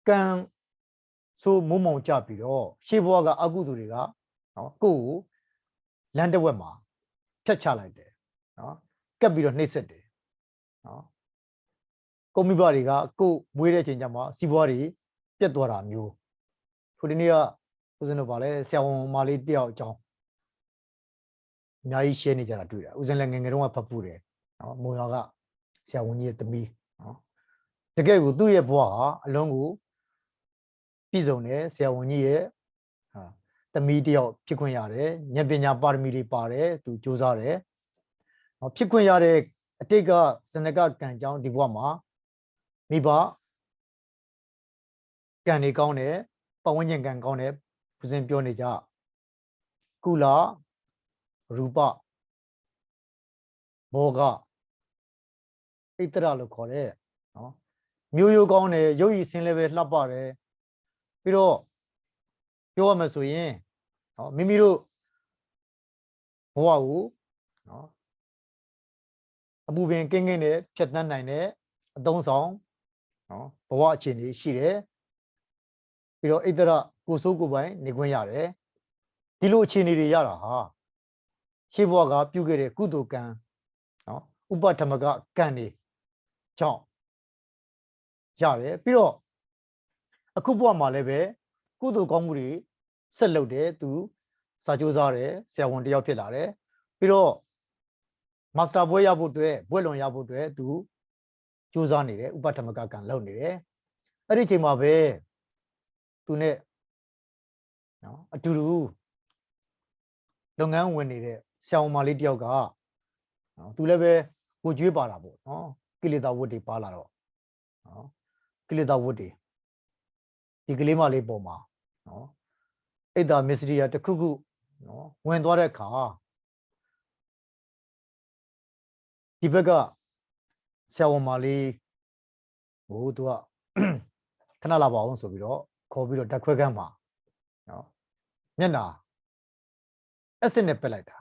ကံဆိုမုံမောင်ကြပြီးတော့ရှေးဘဝကအကုသိုလ်တွေကနော်ကိုယ်ကိုလမ်းတစ်ဝက်မှာဖြတ်ချလိုက်တယ်နော်ကပ်ပြီးတော့နှိမ့်ဆက်တယ်နော်ကိုမိဘတွေကကိုမွေးတဲ့ချိန်ကျမှစီးပွားတွေပြတ်သွားတာမျိုးခုဒီနေ့ကဦးဇင်းတို့ဗာလဲဆရာဝန်မလေးတယောက်အကြောင်းအများကြီး share နေကြတာတွေ့တာဦးဇင်းလည်းငယ်ငယ်တုန်းကဖတ်ပူတယ်နော်မုံရွာကဆရာဝန်ကြီးရဲ့သမီးနော်တကယ်ကိုသူ့ရဲ့ဘဝဟာအလုံးကိုပြည့်စုံတယ်ဆရာဝန်ကြီးရဲ့သမီးတယောက်ဖြစ်ခွင့်ရတယ်ဉာဏ်ပညာပါရမီတွေပါတယ်သူစူးစမ်းတယ်ဖြစ်ခွင့်ရတဲ့အတိတ်ကဇနကကံကြောင်းဒီဘဝမှာမိဘကံတွေကောင်းတယ်ပတ်ဝန်းကျင်ကံကောင်းတယ်ဦးဇင်းပြောနေကြကုလရူပဘောဂဣတရလို့ခေါ်တဲ့နော်မျိုးရိုးကောင်းတယ်ရုပ်ရည်ဆင်းလည်းပဲလှပတယ်ပြီးတော့ပြောရမယ်ဆိုရင်နော်မိမိတို့ဘဝကိုနော်အပူပင်ကင်းကင်းနဲ့ဖြတ်သန်းနိုင်တဲ့အသုံးဆောင်နော်ဘဝအခြေအနေရှိတယ်ပြီးတော့ဣတရကိုစိုးကိုပိုင်နေခွင့်ရတယ်ဒီလိုအခြေအနေတွေရတာဟာရှေးဘဝကပြုခဲ့တဲ့ကုသိုလ်ကံနော်ဥပဓမ္မကကံတွေကြောင့်ရတယ်ပြီးတော့အခုဘဝမှာလည်းပဲကုသိုလ်ကောင်းမှုတွေဆက်လုပ်တယ်သူစာကြိုးစားတယ်ဆရာဝန်တယောက်ဖြစ်လာတယ်ပြီးတော့မာစတာဘွဲရဖို့အတွက်ဘွဲ့လွန်ရဖို့အတွက်သူကြိုးစားနေတယ်ဥပဓမ္မကကံလုပ်နေတယ်အဲ့ဒီအချိန်မှာပဲသူနဲ့နော်အတူတူလုပ်ငန်းဝင်နေတဲ့ဆရာဝန်မလေးတယောက်ကနော်သူလည်းပဲကိုကြွေးပါတာပေါ့နော်ကိလေသာဝတ်တွေပါလာတော့နော်ကိလေသာဝတ်တွေဒီကလေးမလေးပေါ်မှာနော်အိတ်တာမစ္စရိယတစ်ခုခုနော်ဝင်သွားတဲ့အခါဒီဘက်ကဆရာဝန်မလေးဟိုသူကခဏလာပါအောင်ဆိုပြီးတော့ခေါ်ပြီးတော့ဓာတ်ခွဲခန်းမှာနော်မျက်နှာအက်ဆစ်နဲ့ပက်လိုက်တာ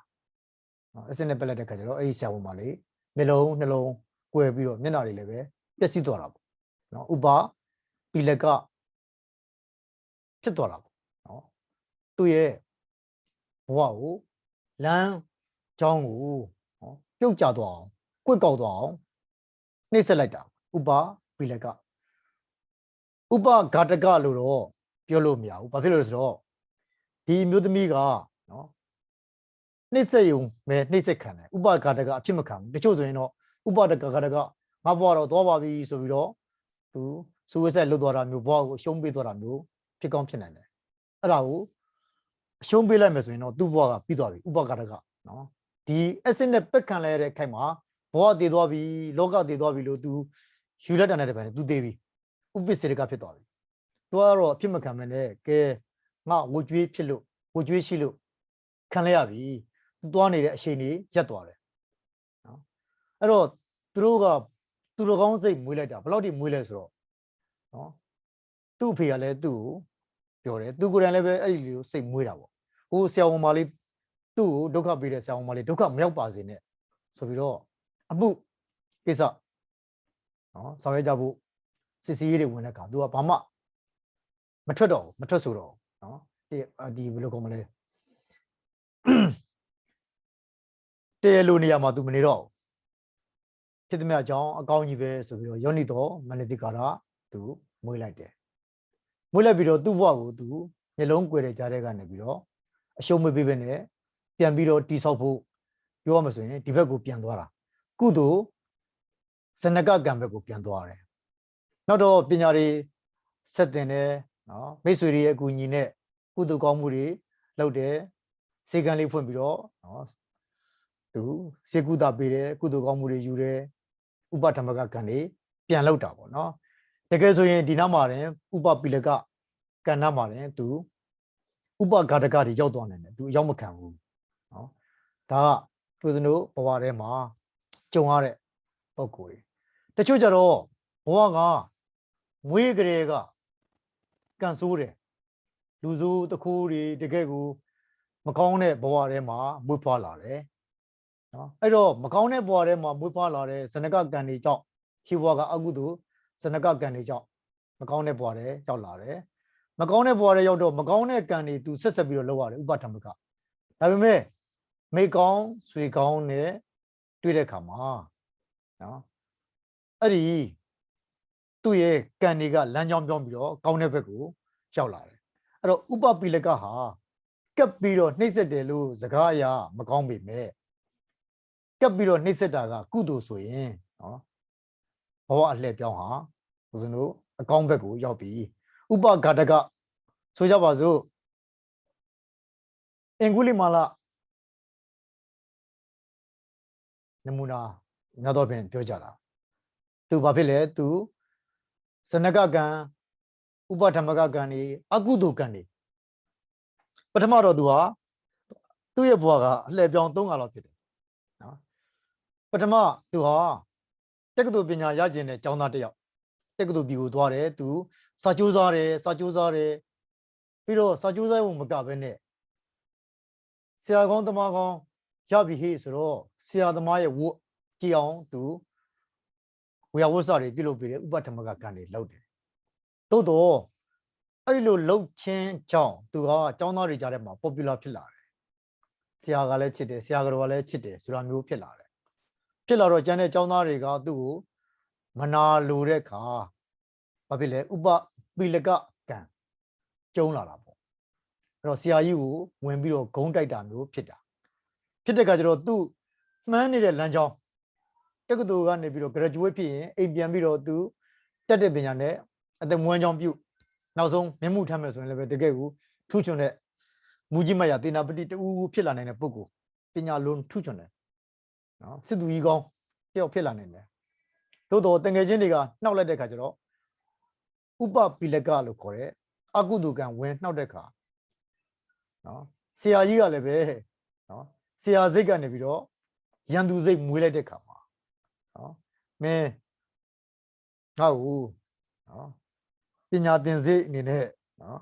နော်အက်ဆစ်နဲ့ပက်လိုက်တဲ့ခါကျတော့အဲ့ဒီဆရာဝန်မလေးမျက်လုံးနှလုံးကွယ်ပြီးတော့မျက်နှာတွေလည်းပဲပျက်စီးသွားတာပေါ့နော်ဥပပီလကဖြစ်သွားတာပေါ့နော်သူ့ရဲ့ဘဝကိုလမ်းကြောင်းကိုနော်ပြုတ်ကျသွားအောင်ကွက်ကောက်သွားအောင်နှိမ့်ဆက်လိုက်တာဥပပီလကဥပဂါတကလို့တော့ပြောလို့မရဘူးဘာဖြစ်လို့လဲဆိုတော့ဒီမျိုးသမီးကနော်နှိမ့်ဆက်ယုံပဲနှိမ့်ဆက်ခံတယ်ဥပဂါတကအဖြစ်မခံဘူးတချို့ဆိုရင်တော့ဥပဒကဂါတကငါဘဝတော့သွားပါပြီဆိုပြီးတော့သူစူဝိဆက်လွတ်သွားတာမျိုးဘဝကိုအရှုံးပေးသွားတာမျိုးဖြစ်ကောင်းဖြစ်နိုင်တယ်အဲ့ဒါကိုအရှုံးပေးလိုက်မယ်ဆိုရင်တော့သူ့ဘဝကပြီးသွားပြီဥပဂါတကနော်ဒီအက်ဆစ်နဲ့ပက်ခံလိုက်ရတဲ့ခိုက်မှာဘဝတည်သွားပြီလောကတည်သွားပြီလို့သူယူလက်တန်တဲ့ပိုင်းသူတည်ပြီဥပ္ပစေတကဖြစ်သွားပြီသူကတော့အဖြစ်မခံမနဲ့ကဲငါဝကြွေးဖြစ်လို့ဝကြွေးရှိလို့ခံလိုက်ရပြီသူသွားနေတဲ့အချိန်ကြီးရက်သွားတယ်နော်အဲ့တော့သူတို့ကသူတော်ကောင်းစိတ်မွေးလိုက်တာဘယ်လောက်ထိမွေးလဲဆိုတော့နော်သူ့အဖေကလည်းသူ့ကိုပြောတယ်သူကိုယ်တိုင်လည်းပဲအဲ့ဒီလိုစိတ်မွေးတာပေါ့ဟိုဆရာဝန်မလေးသူ့ကိုဒုက္ခပေးတဲ့ဆရာဝန်မလေးဒုက္ခမရောက်ပါစေနဲ့ဆိုပြီးတော့အမှုကိစ္စ နော်ဆောင်ရွက်ကြဖို့စစ်စည်းရေးတွေဝင်တဲ့အခါသူကဘာမှမထွက်ဆိုတော့နော်ဒီဘယ်လိုကောမလဲတဲလိုနေရာမှာသူမနေတော့ဖြစ်သမျှအကြောင်းအကောင်းကြီးပဲဆိုပြီးတော့ယောနိတော်မနတိကာရသူမွေးလိုက်တယ်မွေးလိုက်ပြီးတော့သူ့ဘဝကိုသူမျက်လုံးကွယ်တဲ့ကြားထဲကနေပြီးတော့အရှုံးမပေးဘဲနဲ့ပြန်ပြီးတော့တိဆောက်ဖို့ပြောရမှာဆိုရင်ဒီဘက်ကိုပြန်သွားတာကုသိုလ်ဇနကကံဘက်ကိုပြန်သွားတယ်နောက်တော့ပညာတွေဆက်တင်တယ်နော်မိတ်ဆွေတွေရဲ့အကူအညီနဲ့ကုသိုလ်ကောင်းမှုတွေလုပ်တယ်စေကံလေးဖွင့်ပြီးတော့နော်သူစေကုသပေးတယ်ကုသိုလ်ကောင်းမှုတွေယူတယ်ဥပဓမ္မကကံတွေပြန်လောက်တာပေါ့နော်တကယ်ဆိုရင်ဒီနားမှာရင်ဥပပိလကကံနားမှာရင်သူဥပဂါတကတွေရောက်သွားနိုင်တယ်သူအရောက်မခံဘူးနော်ဒါကသူတို့ဘဝထဲမှာကြုံရတဲ့ပုံကိုယ်တချို့ကြတော့ဘဝကမွေးကလေးကကံဆိုးတယ်လူဆိုးတခိုးတွေတကယ်ကိုမကောင်းတဲ့ဘဝထဲမှာမွေးဖွားလာတယ်နော်အဲ့တော့မကောင်းတဲ့ဘဝထဲမှာမွေးဖွားလာတဲ့ဇနကကံတွေကြောင့်ခြေဘဝကအကုသိုလ်ဇနကကံတွေကြောင့်မကောင်းတဲ့ဘဝထဲရောက်လာတယ်မကောင်းတဲ့ဘဝထဲရောက်တော့မကောင်းတဲ့ကံတွေသူဆက်ပြီးတော့လောက်ရတယ်ဥပဓမ္မကဒါပေမဲ့မိကောင်းဆွေကောင်းနဲ့တွေ့တဲ့အခါမှာနော်အဲ့ဒီသူ့ရဲ့ကံတွေကလမ်းကြောင်းပြောင်းပြီးတော့ကောင်းတဲ့ဘက်ကိုရောက်လာတယ်အဲ့တော့ဥပပိလကဟာကပ်ပြီးတော့နှိမ့်ဆက်တယ်လို့စကားအရမကောင်းပေမဲ့ကပ်ပြီးတော့နှိမ့်ဆက်တာကကုသိုလ်ဆိုရင်နော်ဘဝအလှည့်ပြောင်းဟာဦးဇင်းတို့အကောင်းဘက်ကိုရောက်ပြီဥပဂါတကဆိုကြပါစို့အင်္ဂုလိမာလနမူနာများတော့ဖြင့်ပြောကြတာသူဘာဖြစ်လဲသူဇနကကံဥပဓမ္မကကံနေအကုသိုလ်ကံနေပထမတော့သူဟာသူ့ရဲ့ဘဝကအလှည့်ပြောင်း3ခါလောက်ဖြစ်တယ်နော်ပထမသူဟာတက္ကသိုလ်ပညာရကျင်တဲ့ကျောင်းသားတစ်ယောက်တက္ကသိုလ်ပြည်ကိုသွားတယ်သူစာကြိုးစားတယ်ပြီးတော့စာကြိုးစားဖို့မကဘဲနဲ့ဆရာကောင်းသမားကောင်းရပြီဟေ့ဆိုတော့ဆရာသမားရဲ့ဝတ်ကြည်အောင်သူဝေယဝတ်စာတွေပြုလုပ်ပြီးတဲ့ဥပဓမ္မကကံတွေလုပ်တယ်သို့တော့အဲ့ဒီလိုလှုပ်ချင်းကြောင့်သူဟာကျောင်းသားတွေကြားထဲမှာ popular ဖြစ်လာတယ်ဆရာကလည်းချစ်တယ်ဆရာတော်ကလည်းချစ်တယ်ဆိုတာမျိုးဖြစ်လာတယ်ဖြစ်လာတော့ကျန်တဲ့ကျောင်းသားတွေကသူ့ကိုမနာလိုတဲ့အခါဘာဖြစ်လဲဥပပိလကကံကျုံးလာတာပေါ့အဲ့တော့ဆရာကြီးကိုဝင်ပြီးတော့ဂုံးတိုက်တာမျိုးဖြစ်တဲ့အခါကျတော့သူ့မှန်းနေတဲ့လမ်းကြောင်းတက္ကသိုလ်ကနေပြီးတော့ graduate ဖြစ်ရင်အိမ်ပြန်ပြီးတော့သူတက်တဲ့ပညာနဲ့အသက်မွေးကြောင်းပြုနောက်ဆုံးမျက်မှုထမ်းမယ်ဆိုရင်လည်းပဲတကယ်ကိုထူးချွန်တဲ့မူကြီးမရသေနာပတိတူဖြစ်လာနိုင်တဲ့ပုဂ္ဂိုလ်ပညာလုံးထူးချွန်တယ်နော်စစ်သူကြီးကောင်းတယောက်ဖြစ်လာနိုင်တယ်သို့တော့တငယ်ချင်းတွေကနှောက်လိုက်တဲ့ခါကျတော့ဥပပိလကလို့ခေါ်တဲ့အကုသိုလ်ကံဝင်နှောက်တဲ့ခါနော်ဆရာကြီးကလည်းပဲနော်ဆရာစိတ်ကနေပြီးတော့ရန်သူစိတ်မွေးလိုက်တဲ့ခါမှာနော်မင်းငါ့ကိုနော်ပညာသင်စိတ်အနေနဲ့နော်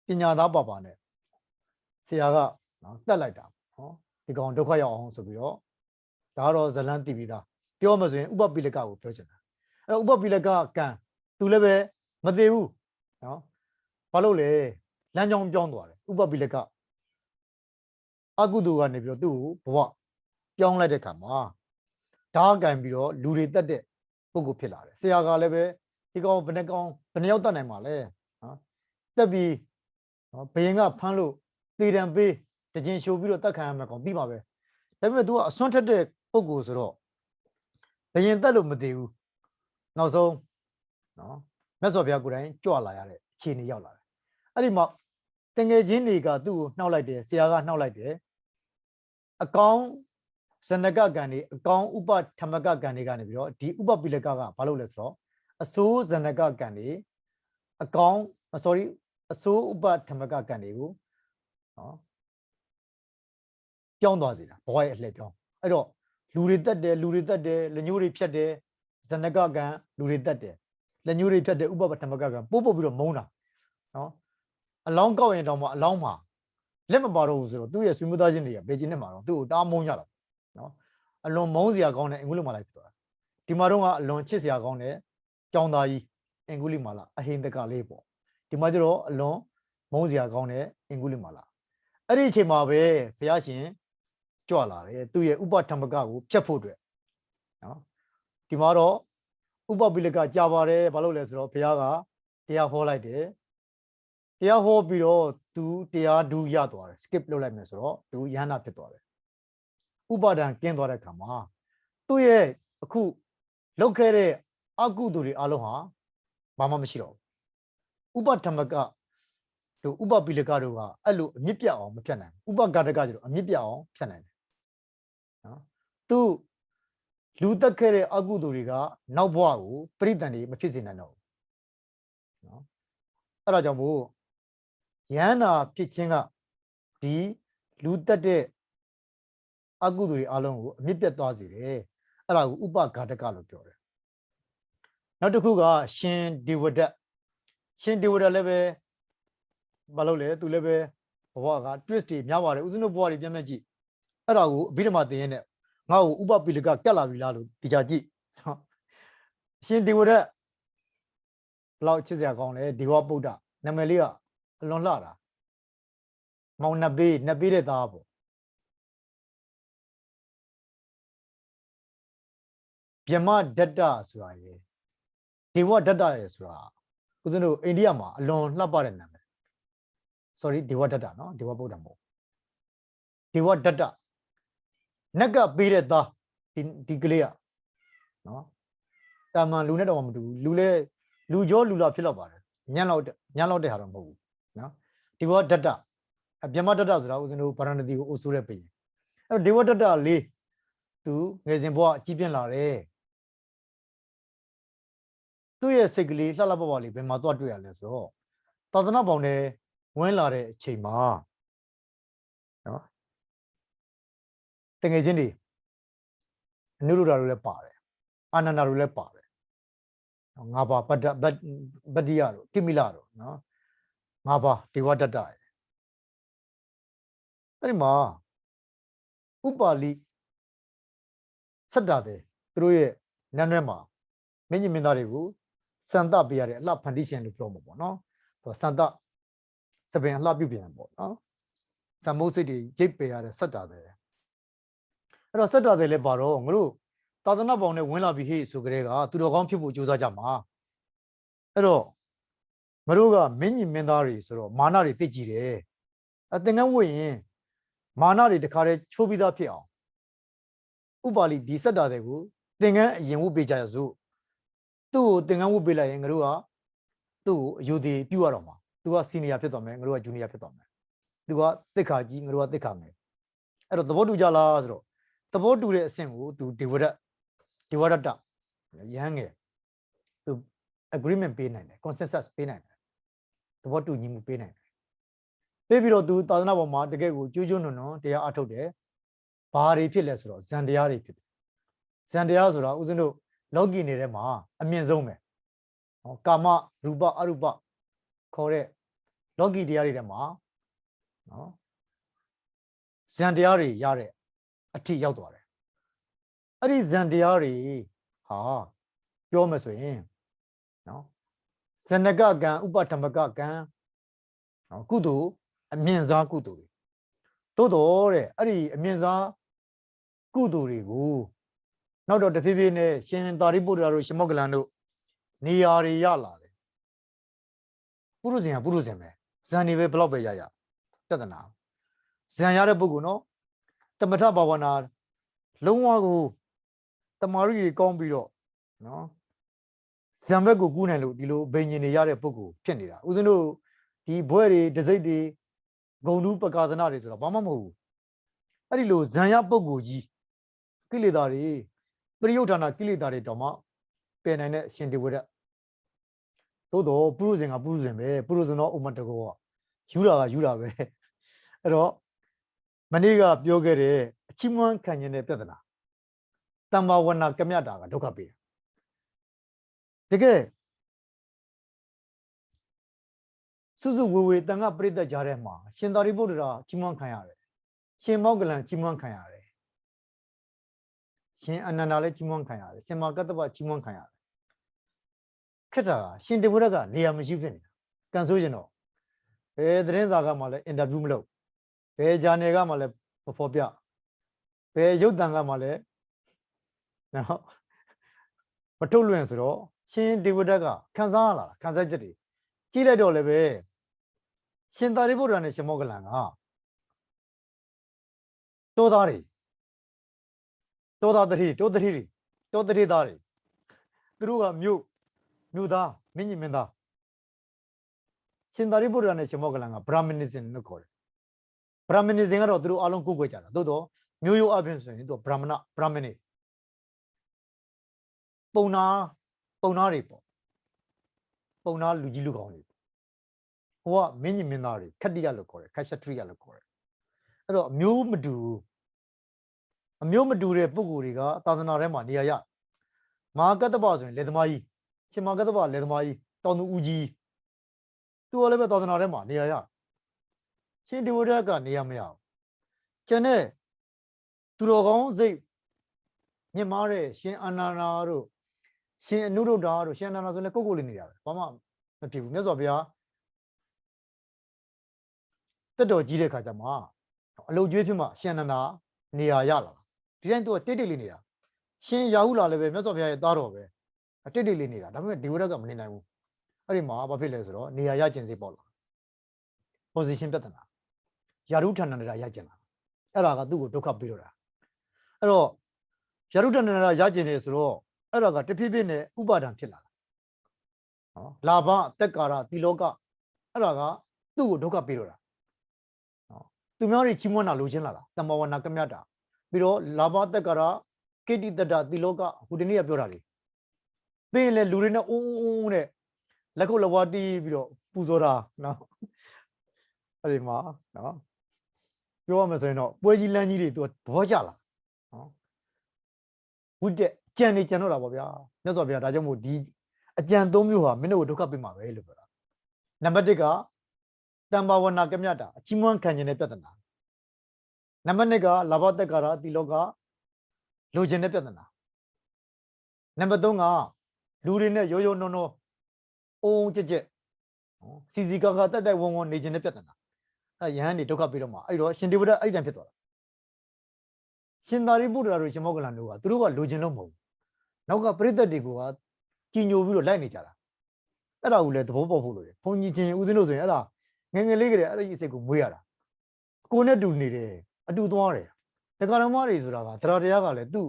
ပညာသားပါနဲ့ဆရာကနော်တက်လိုက်တာနော်ဒီကောင်ဒုက္ခရောက်အောင်ဆိုပြီးတော့ဒါကတော့ဇလန်းတည်ပြီးသားပြောမှဆိုရင်ဥပပိလကကိုပြောချင်တာအဲ့တော့ဥပပိလကကံသူလည်းပဲမသေးဘူးနော်ဘာလို့လဲလမ်းကြောင်းပြောင်းသွားတယ်ဥပပိလကအကုသိုလ်ကနေပြီးတော့သူ့ကိုဘဝပြောင်းလိုက်တဲ့ခါမှာဓာတ်ကံပြီးတော့လူတွေတက်တဲ့ပုဂ္ဂိုလ်ဖြစ်လာတယ်ဆရာကလည်းပဲဒီကောင်ဘယ်နှယောက်တက်နိုင်မှာလဲနော်တက်ပြီးနော်ဘယင်ကဖမ်းလို့သေတံပေးတခြင်းရှိုးပြီးတော့တက်ခံရမှာကောင်ပြီးပါပဲဒါပေမဲ့ तू ကအစွန်းထက်တဲ့ပုဂ္ဂိုလ်ဆိုတော့ဘယင်တက်လို့မသေးဘူးနောက်ဆုံးနော်မြတ်စွာဘုရားကိုယ်တိုင်ကြွလာရတဲ့အခြေအနေရောက်လာတယ်အဲ့ဒီမှာတငယ်ချင်းတွေကသူ့ကိုနှောက်လိုက်တယ်ဆရာကနှောက်လိုက်တယ်အကောင်းဇနကကံတွေအကောင်းဥပဓမ္မကကံတွေကနေပြီးတော့ဒီဥပပိလကဘာလုပ်လဲဆိုတော့အစိုးဇနကကံတွေအကောင်းအစိုးဥပဓမ္မကကံတွေကိုနော်ပြောင်းသွားစေတာဘဝရဲ့အလှည့်ပြောင်းအဲ့တော့လူတွေတက်တယ်လက်ညှိုးတွေဖြတ်တယ်ဇနကကံလူတွေတက်တယ်လက်ညှိုးတွေဖြတ်တယ်ဥပဓမ္မကကံပို့ပြီးတော့မုန်းတာနော်အလောင်းကောက်ရင်တောင်မှအလောင်းမှာလက်မပါတော့ဘူးဆိုတော့သူ့ရဲ့ဆွေမျိုးသားချင်းတွေကဘေကျင်းနဲ့မှာတော့သူ့ကိုတားမုန်းကြတာနော်အလွန်မုန်းစရာကောင်းတဲ့အင်္ဂလိပ်မှာလိုက်ဖြစ်သွားတာ ဒီမှာတော့ကအလွန်ချစ်စရာကောင်းတဲ့ကြောင်သားကြီးအင်္ဂုလိမာလာအဟိန္ဒကလေးပေါ့ဒီမှာကျတော့အလွန်မုန်းစရာကောင်းတဲ့အင်္ဂုလိမာလာအဲ့ဒီအချိန်မှာပဲဘုရားရှင်ကြွလာတယ်သူ့ရဲ့ဥပထမကကိုဖြတ်ဖို့အတွက်နော်ဒီမှာတော့ဥပပိလကကြာပါတယ်ဘာလို့လဲဆိုတော့ဘုရားကတရားဟောလိုက်တယ်တရားဟောပြီးတော့သူတရားဒူရသွားတယ် skip လုပ်လိုက်မယ်ဆိုတော့သူယန္နာဖြစ်သွားတယ်ဥပါဒံကင်းသွားတဲ့အခါမှာသူ့ရဲ့အခုလောက်ခဲ့တဲ့အကုသိုလ်တွေအလုံးဟာဘာမှမရှိတော့ဘူးဥပထမကတို့ဥပပိလကတို့ကအဲ့လိုအမြင့်ပြအောင်မဖြတ်နိုင်ဘူးဥပဂါတကကျတော့အမြင့်ပြအောင်ဖြတ်နိုင်တယ်နော်သူလူတက်ခဲ့တဲ့အကုသိုလ်တွေကနောက်ဘဝကိုပရိသန်တွေမဖြစ်စေနိုင်တော့ဘူးနော်အဲ့ဒါကြောင့်မို့ယန္နာဖြစ်ခြင်းကဒီလူတက်တဲ့အကုသိုလ်တွေအလုံးကိုအမြင့်ပြတ်သွားစေတယ်အဲ့ဒါကိုဥပဂါတကလို့ပြောတယ်နောက်တစ်ခုကရှင်ဒေဝဒတ်ရှင်ဒေဝဒတ်လည်းပဲဘာလို့လဲသူလည်းပဲဘဝက twist တွေများပါတယ်ဦးဇင်းတို့ဘဝတွေပြန်မဲ့ကြည့်အဲ့ဒါကိုအဘိဓမ္မာသင်ရတဲ့ငါ့ကိုဥပပိလကကတ်လာပြီလားလို့ဒီကြကြည့်ရှင်ဒေဝဒတ်ဘလောက်ချစ်စရာကောင်းလဲဒေဝဗုဒ္ဓနာမည်လေးကအလွန်လှတာမောင်နှစ်ပေးတဲ့သားပေါ့ဗြဟ္မဒတ္တဆိုတာရေဒေဝဒတ္တရေဆိုတာဦးဇင်းတို့အိန္ဒိယမှာအလွန်လှပတဲ့နာမည် sorry ဒေဝဒတ္တနော်ဒေဝဗုဒ္ဓမဟုတ်ဒေဝဒတ္တနက်ကပေးတဲ့သားဒီကလေးอ่ะနော်တာမန်လူနဲ့တော့မတူဘူးလူကြောလူလာဖြစ်တော့ပါတယ်ညံ့လောက်တဲ့ဟာတော့မဟုတ်ဘူးနော်ဒေဝဒတ္တဗြဟ္မဒတ္တဆိုတာဦးဇင်းတို့ဗာရဏသီကိုအုပ်စိုးတဲ့ပြည်အဲ့တော့ဒေဝဒတ္တလေးသူငယ်စဉ်ဘဝကြီးပြင်းလာတယ်သူ့ရဲ့စိတ်ကလေးလှလှပပလေးဘယ်မှာသွားတွေ့ရလဲဆိုတော့သာသနာပေါင်းနဲ့ဝင်လာတဲ့အချိန်မှာနော်တကယ်ချင်းတွေအနုရုဒ္ဓတို့လည်းပါတယ်အာနန္ဒတို့လည်းပါတယ်ငါးပါးဗတ္တိယတို့တိမိလတို့နော်ငါးပါးဒေဝဒတ္တအဲ့ဒီမှာဥပါလိစတ္တတဲ့သူတို့ရဲ့နန်းထဲမှာမင်းကြီးမင်းသားတွေကိုစံတပေးရတဲ့အလှဖန်တီးရှင်လို့ပြောမှာပေါ့နော်စံတစပင်အလှပြုပြန်ပေါ့နော်ဇမုတ်စိတ်တွေရိပ်ပယ်ရတဲ့စတ္တတဲ့အဲ့တော့စတ္တတဲ့လည်းပါတော့ငါတို့သာသနာပေါင်းနဲ့ဝင်လာပြီဟေ့ဆိုကြတဲ့ကသူတော်ကောင်းဖြစ်ဖို့ကြိုးစားကြမှာအဲ့တော့ငါတို့ကမင်းကြီးမင်းသားတွေဆိုတော့မာနတွေတိတ်ကြည့်တယ်အသင်္ကန်းဝတ်ရင်မာနတွေတခါတည်းချိုးပြီးသားဖြစ်အောင်ဥပါလိဒီစတ္တတဲ့ကိုသင်္ကန်းအရင်ဝတ်ပေးကြရစို့သူ့ကိုသင်္ကန်းဝတ်ပေးလိုက်ရင်ငါတို့ကသူ့ကိုအယူသေးပြုရတော့မှာသူကစီနီယာဖြစ်သွားမယ်ငါတို့ကဂျူနီယာဖြစ်သွားမယ်သူကသစ္ခာကြီးငါတို့ကသစ္ခာငယ်အဲ့တော့သဘောတူကြလားဆိုတော့သဘောတူတဲ့အဆင့်ကိုသူဒေဝဒတ္တရဟန်းငယ်သူ agreement ပေးနိုင်တယ် consensus ပေးနိုင်တယ်သဘောတူညီမှုပေးနိုင်တယ်ပေးပြီးတော့သူသာသနာပေါ်မှာတကယ်ကိုကျိုးကျိုးနွံ့နွံ့တရားအထုတ်တယ်ဘာတွေဖြစ်လဲဆိုတော့ဇန်တရားတွေဖြစ်တယ်ဇန်တရားဆိုတာဦးဇင်းတို့လောကီနေထဲမှာအမြင့်ဆုံးပဲဟောကာမရူပအရူပခေါ်တဲ့လောကီတရားတွေထဲမှာနော်ဇန်တရားတွေရတဲ့အထိရောက်သွားတယ်အဲ့ဒီဇန်တရားတွေဟာပြောမယ်ဆိုရင်နော်ဇဏကကံဥပထမကကံနော်ကုသိုလ်အမြင့်စားကုသိုလ်တွေတိုးတော်တဲ့အဲ့ဒီအမြင့်စားကုသိုလ်တွေကိုနောက်တော့တဖြည်းဖြည်းနဲ့ရှင်သာရိပုတ္တရာတို့ရှမောကလန်တို့နေရာတွေရလာတယ်ပုရုဇဉ်ကပုရုဇဉ်ပဲဇန်တွေပဲဘလောက်ပဲရတဒနာဇန်ရတဲ့ပုဂ္ဂိုလ်နော်တမထဘာဝနာလုံးဝကိုတမာရီတွေကောင်းပြီးတော့နော်ဇံဘက်ကိုကူးနိုင်လို့ဒီလိုဘိညာဉ်တွေရတဲ့ပုဂ္ဂိုလ်ဖြစ်နေတာဦးဇင်းတို့ဒီဘွဲတွေဒစိတ်တွေဂုံတူးပကာသနာတွေဆိုတော့ဘာမှမဟုတ်ဘူးအဲ့ဒီလိုဇံရပုဂ္ဂိုလ်ကြီးကိလေသာတွေပရိယုဌာဏကိလေသာတွေတောင်မှပယ်နိုင်တဲ့ရှင်ဒေဝဒတ်သို့တော့ပုရုဇဉ်ကပုရုဇဉ်ပဲပုရုဇဉ်တော့ဥမတကောယူတာကယူတာပဲအဲ့တော့မနေ့ကပြောခဲ့တဲ့အချိမွမ်းခံခြင်းတဲ့ပြဿနာတမ္ဘာဝနာကမြတာကဒုက္ခပေးတယ်တကယ်စုစုဝေဝေတန်ခါပရိသတ်ကြားထဲမှာရှင်သာရိပုတ္တရာချိမွမ်းခံရတယ်ရှင်မောဂလန်ချိမွမ်းခံရတယ် ရှင်အနန္ဒာလည်းကြီးမွန်းခံရတယ်ရှင်မာကတ္တဗကြီးမွန်းခံရတယ်ခက်တာရှင်တေဝရကနေရာမရှိဖြစ်နေတာကန်ဆိုးကျင်တော့ဘယ်သတင်းစာကမှလည်းအင်တာဗျူးမလုပ်ဘယ်ဂျာနယ်ကမှလည်းမဖော်ပြဘယ်ရုပ်သံကမှလည်းနော်မထုတ်လွှင့်ဆိုတော့ရှင်တေဝရကခန်းစားလာခန်းစားချက်တွေကြီးလိုက်တော့လည်းပဲရှင်သာရိပုတ္တရာနဲ့ရှင်မောဂလန်ကတောသားတွေတောသားတတိတောတတိတွေတောတတိသားတွေသူတို့ကမြို့သားမင်းကြီးမင်းသားရှင်သာရိပုတ္တရာနဲ့ရှင်မောဂလန်ကဗြဟ္မဏိဇင်လို့ခေါ်တယ်ဗြဟ္မဏိဇင်ကတော့သူတို့အားလုံးကိုးကွယ်ကြတာသို့တော့မျိုးရိုးအပြင်ဆိုရင်သူကဗြဟ္မဏပုံနာတွေပေါ့ပုံနာလူကြီးလူကောင်းတွေဟိုကမင်းကြီးမင်းသားတွေခတ္တိယလို့ခေါ်တယ်ခက်ရှထရိယလို့ခေါ်တယ်အဲ့တော့အမျိုးမတူတဲ့ပုဂ္ဂိုလ်တွေကသာသနာထဲမှာနေရာရမဟာကတ္တဗဆိုရင်လေသမားကြီးရှင်မဟာကတ္တဗလေသမားကြီးတောင်သူဦးကြီးသူကလည်းပဲသာသနာထဲမှာနေရာရရှင်တေဝရကနေရာမရဘူးကျန်တဲ့သူတော်ကောင်းစိတ်မြင့်မားတဲ့ရှင်အာနန္ဒာတို့ရှင်အနုရုဒ္ဓတို့ရှင်အာနန္ဒာဆိုလည်းကိုယ်လေးနေရတယ်ဘာမှမဖြစ်ဘူးမြတ်စွာဘုရားတက်တော်ကြီးတဲ့ခါကျမှအလုတ်ကျွေးဖြစ်မှရှင်အာနန္ဒာနေရာရလာဒီတိုင်းသူကတိတ်လေးနေတာရှင်ရာဟုလာလည်းပဲမြတ်စွာဘုရားရဲ့သားတော်ပဲတိတ်လေးနေတာဒါပေမဲ့ဒေဝရကမနေနိုင်ဘူးအဲ့ဒီမှာဘာဖြစ်လဲဆိုတော့နေရာရကျင်စိတ်ပေါ့လား position ပြဿနာယာရုဌာဏနေတာရကျင်လာအဲ့ဒါကသူ့ကိုဒုက္ခပေးတော့တာအဲ့တော့ယာရုဌာဏနေတာရကျင်နေဆိုတော့အဲ့ဒါကတဖြည်းဖြည်းနဲ့ဥပါဒံဖြစ်လာတာနော်လာဘတက်ကာရတိလောကအဲ့ဒါကသူ့ကိုဒုက္ခပေးတော့တာနော်သူများတွေချီးမွမ်းတာလိုချင်လာတာတမ္မဝနာကမြတ်တာပြီးတော့လာဘတက်ကာရကိတိတတတိလောကဟိုဒီနေ့ကပြောတာလေပြီးရင်လေလူတွေနဲ့အုံးနဲ့လက်ခုပ်လက်ဝါးတီးပြီးတော့ပူဇော်တာနော်အဲ့ဒီမှာနော်ပြောရမယ်ဆိုရင်တော့ပွဲကြီးလမ်းကြီးတွေသူကဘောကြလာနော်ဝိတက်ကြံနေကြံတော့တာပေါ့ဗျာမြတ်စွာဘုရားဒါကြောင့်မို့ဒီအကြံ၃မျိုးဟာမင်းတို့ကိုဒုက္ခပေးမှာပဲလို့ပြောတာနံပါတ်၁ကတမ္ဘာဝနာကမြတ်တာအချီးမွမ်းခံခြင်းတဲ့ပြဿနာနံပါတ်2ကလာဘတက်ကာရတိလောကလိုချင်တဲ့ပြဿနာနံပါတ်3ကလူတွေနဲ့ရိုးရိုးနှောနှောအုံကြက်စီစီကာကာတက်တက်ဝုံဝုံနေခြင်းတဲ့ပြဿနာအဲယဟန်နေဒုက္ခပေးတော့မှာအဲ့တော့ရှင်တေဝရအဲ့တန်ဖြစ်သွားတာရှင်သာရိပုတ္တရာတို့ရှင်မောဂလန်တို့ကသူတို့ကလိုချင်လို့မဟုတ်ဘူးနောက်ကပရိသတ်တွေကကြီးညိုပြီးတော့လိုက်နေကြတာအဲ့ဒါကိုလည်းသဘောပေါက်ဖို့လိုတယ်ဘုန်းကြီးချင်းဦးဇင်းတို့ဆိုရင်အဲ့ဒါငယ်ငယ်လေးကလေးအဲ့ဒီစိတ်ကိုမွေးရတာကိုနဲ့တူနေတယ်အတူသွားတယ်တက္ကရာမတွေဆိုတာကတရားကလည်းသူ့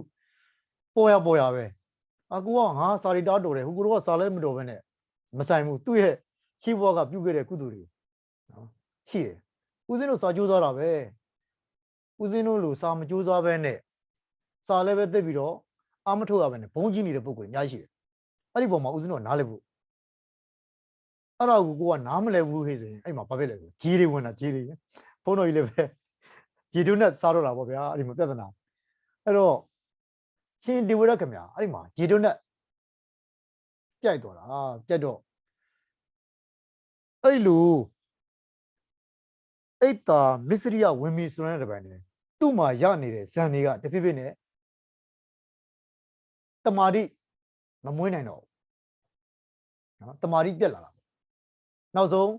ပေါ်ရပဲအကူကငါစာရီတားတော်တယ်ဟိုကိုတော့စာလဲမတော်ပဲနဲ့မဆိုင်ဘူးသူ့ရဲ့ရှိဘွားကပြုတ်ခဲ့တဲ့ကုသိုလ်တွေနော်ရှိတယ်ဦးဇင်းတို့စာကြိုးစားတာပဲဦးဇင်းတို့လိုစာမကြိုးစားပဲနဲ့စာလည်းပဲသိပြီးတော့အာမထုတ်ရပဲနဲ့ဘုံကြီးနေတဲ့ပုံကိုအများကြီးရှိတယ်အဲ့ဒီပုံမှာဦးဇင်းတို့နားလည်ဖို့အဲ့ဒါကိုကနားမလဲဘူးဟေ့ဆိုရင်အဲ့မှာဘာဖြစ်လဲဆိုဂျီတွေဝင်တာဂျီတွေဘုံတော်ကြီးလည်းပဲဂျီတို့နဲ့စားတော့တာပေါ့ဗျာအဲ့ဒီမှာပြဿနာအဲ့တော့ရှင်တေဝရခင်ဗျာအဲ့ဒီမှာဂျီတို့နဲ့ကြိုက်သွားတာကြိုက်တော့အဲ့လိုအိတ်တာမစ္စရိယဝင်မီဆိုတဲ့တပိုင်းနဲ့သူ့မှာရနေတဲ့ဇန်တွေကတဖြည်းဖြည်းနဲ့တမာတိမမွေးနိုင်တော့ဘူးနော်တမာတိပြက်လာတာနောက်ဆုံး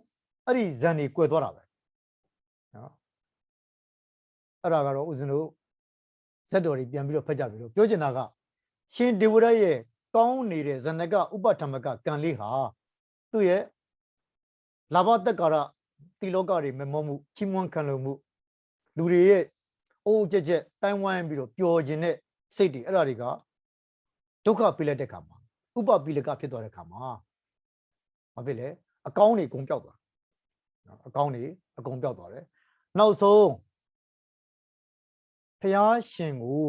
အဲ့ဒီဇန်တွေကွယ်သွားတာပဲနော်အဲ့ဒါကတော့ဦးဇင်းတို့ဇက်တော်တွေပြန်ပြီးတော့ဖတ်ကြပြီးတော့ပြောချင်တာကရှင်ဒေဝရရဲ့ကောင်းနေတဲ့ဇဏကဥပထမကကံလေးဟာသူ့ရဲ့လာဘတက်ကာရတိလောကတွေမမောမှုချီးမွမ်းခံလို့မှုလူတွေရဲ့အိုးကြက်တိုင်းဝိုင်းပြီးတော့ပျော်ခြင်းနဲ့စိတ်တွေအဲ့ဒါတွေကဒုက္ခပေးလိုက်တဲ့ခါမှာဥပပိလကဖြစ်သွားတဲ့ခါမှာဘာဖြစ်လဲအကောင်းတွေအကုန်ပျောက်သွားနော်အကောင်းတွေအကုန်ပျောက်သွားတယ်နောက်ဆုံးဖျားရှင်ကို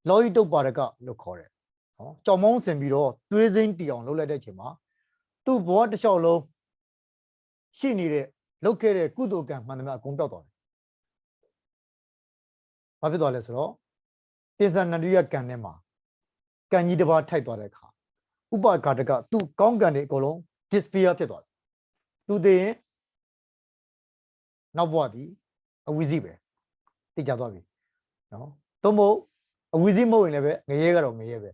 လောဟိတုပ္ပါဒကလို့ခေါ်တယ်နော်ကြောင်မောင်းဆင်ပြီးတော့သွေးစိမ့်တီအောင်လုပ်လိုက်တဲ့အချိန်မှာသူ့ဘဝတစ်လျှောက်လုံးရှိနေတဲ့လုပ်ခဲ့တဲ့ကုသိုလ်ကံမှန်သမျှအကုန်ပျောက်သွားတယ်။ဘာဖြစ်သွားလဲဆိုတော့ပိဿနန္ဒိယကံထဲမှာကံကြီးတစ်ပါးထိုက်သွားတဲ့အခါဥပဃာတကသူ့ကောင်းကံတွေအကုန်လုံး disappear ဖြစ်သွားတယ်။သူသိရင်နောက်ဘဝသည်အဝိဇ္ဇိပဲသိကြသွားပြီ။နော်။သို့မဟုတ် အဝီစီးမဟုတ်ရင်လည်းပဲငရဲကတော့ငရဲပဲ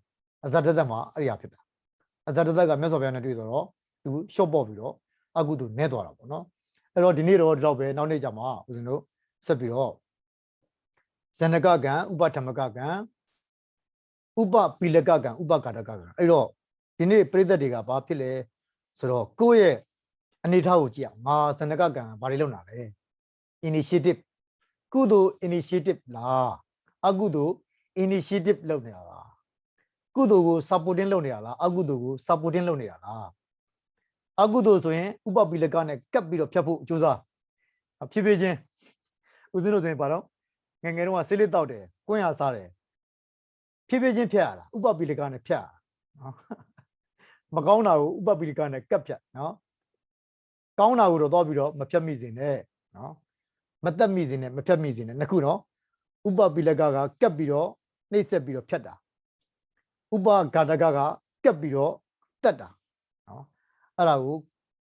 အဇတ်တသက်မှာအဲ့ဒီဟာဖြစ်တာအဇတ်တသက်ကမြတ်စွာဘုရားနဲ့တွေ့ဆိုတော့သူရှော့ပေါ့ပြီးတော့အကုသို့နဲသွားတာပေါ့နော်အဲ့တော့ဒီနေ့တော့ဒီတော့ပဲနောက်နေ့ကျမှဦးဇင်းတို့ဆက်ပြီးတော့ဇဏကကံဥပထမကကံဥပပိလကကံဥပကာတကကံအဲ့တော့ဒီနေ့ပြိသက်တွေကဘာဖြစ်လဲဆိုတော့ကိုယ့်ရဲ့အနေထားကိုကြည့်အောင်ငါဇဏကကံဘာတွေလုပ်တာလဲ initiative ကုသိုလ် initiative လားအကုသိုလ် initiative လုပ်နေတာလားကုသိုလ်ကို supporting လုပ်နေတာလားအကုသိုလ်ကို supporting လုပ်နေတာလားအကုသိုလ်ဆိုရင်ဥပပိလကနဲ့ကပ်ပြီးတော့ဖြတ်ဖို့အကျိုးစားဖြည်းဖြည်းချင်းဦးဇင်းတို့ဆိုရင်ဘာတော့ငယ်ငယ်တုန်းကဆေးလေးတောက်တယ်ကွင်းရစားတယ်ဖြည်းဖြည်းချင်းဖြတ်ရတာဥပပိလကနဲ့ဖြတ်ရတာနော်မကောင်းတာကိုဥပပိလကနဲ့ကပ်ဖြတ်နော်ကောင်းတာကိုတော့သွားပြီးတော့မဖြတ်မိစေနဲ့နော်မတက်မိစေနဲ့မဖြတ်မိစေနဲ့နှစ်ခုနော်ဥပပိလကကကပ်ပြီးတော့နှိပ်စက်ပြီးတော့ဖြတ်တာဥပဂါတကကကပ်ပြီးတော့တက်တာနော်အဲ့ဒါ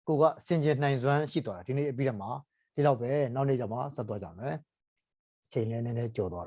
ကိုကစင်ကြယ်နိုင်စွမ်းရှိသွားတာဒီနေ့အပြီးတော့မှဒီတော့ပဲနောက်နေ့ကျမှဆက်သွားကြမယ်အချိန်လည်းနည်းနည်းကြော်သွားတယ်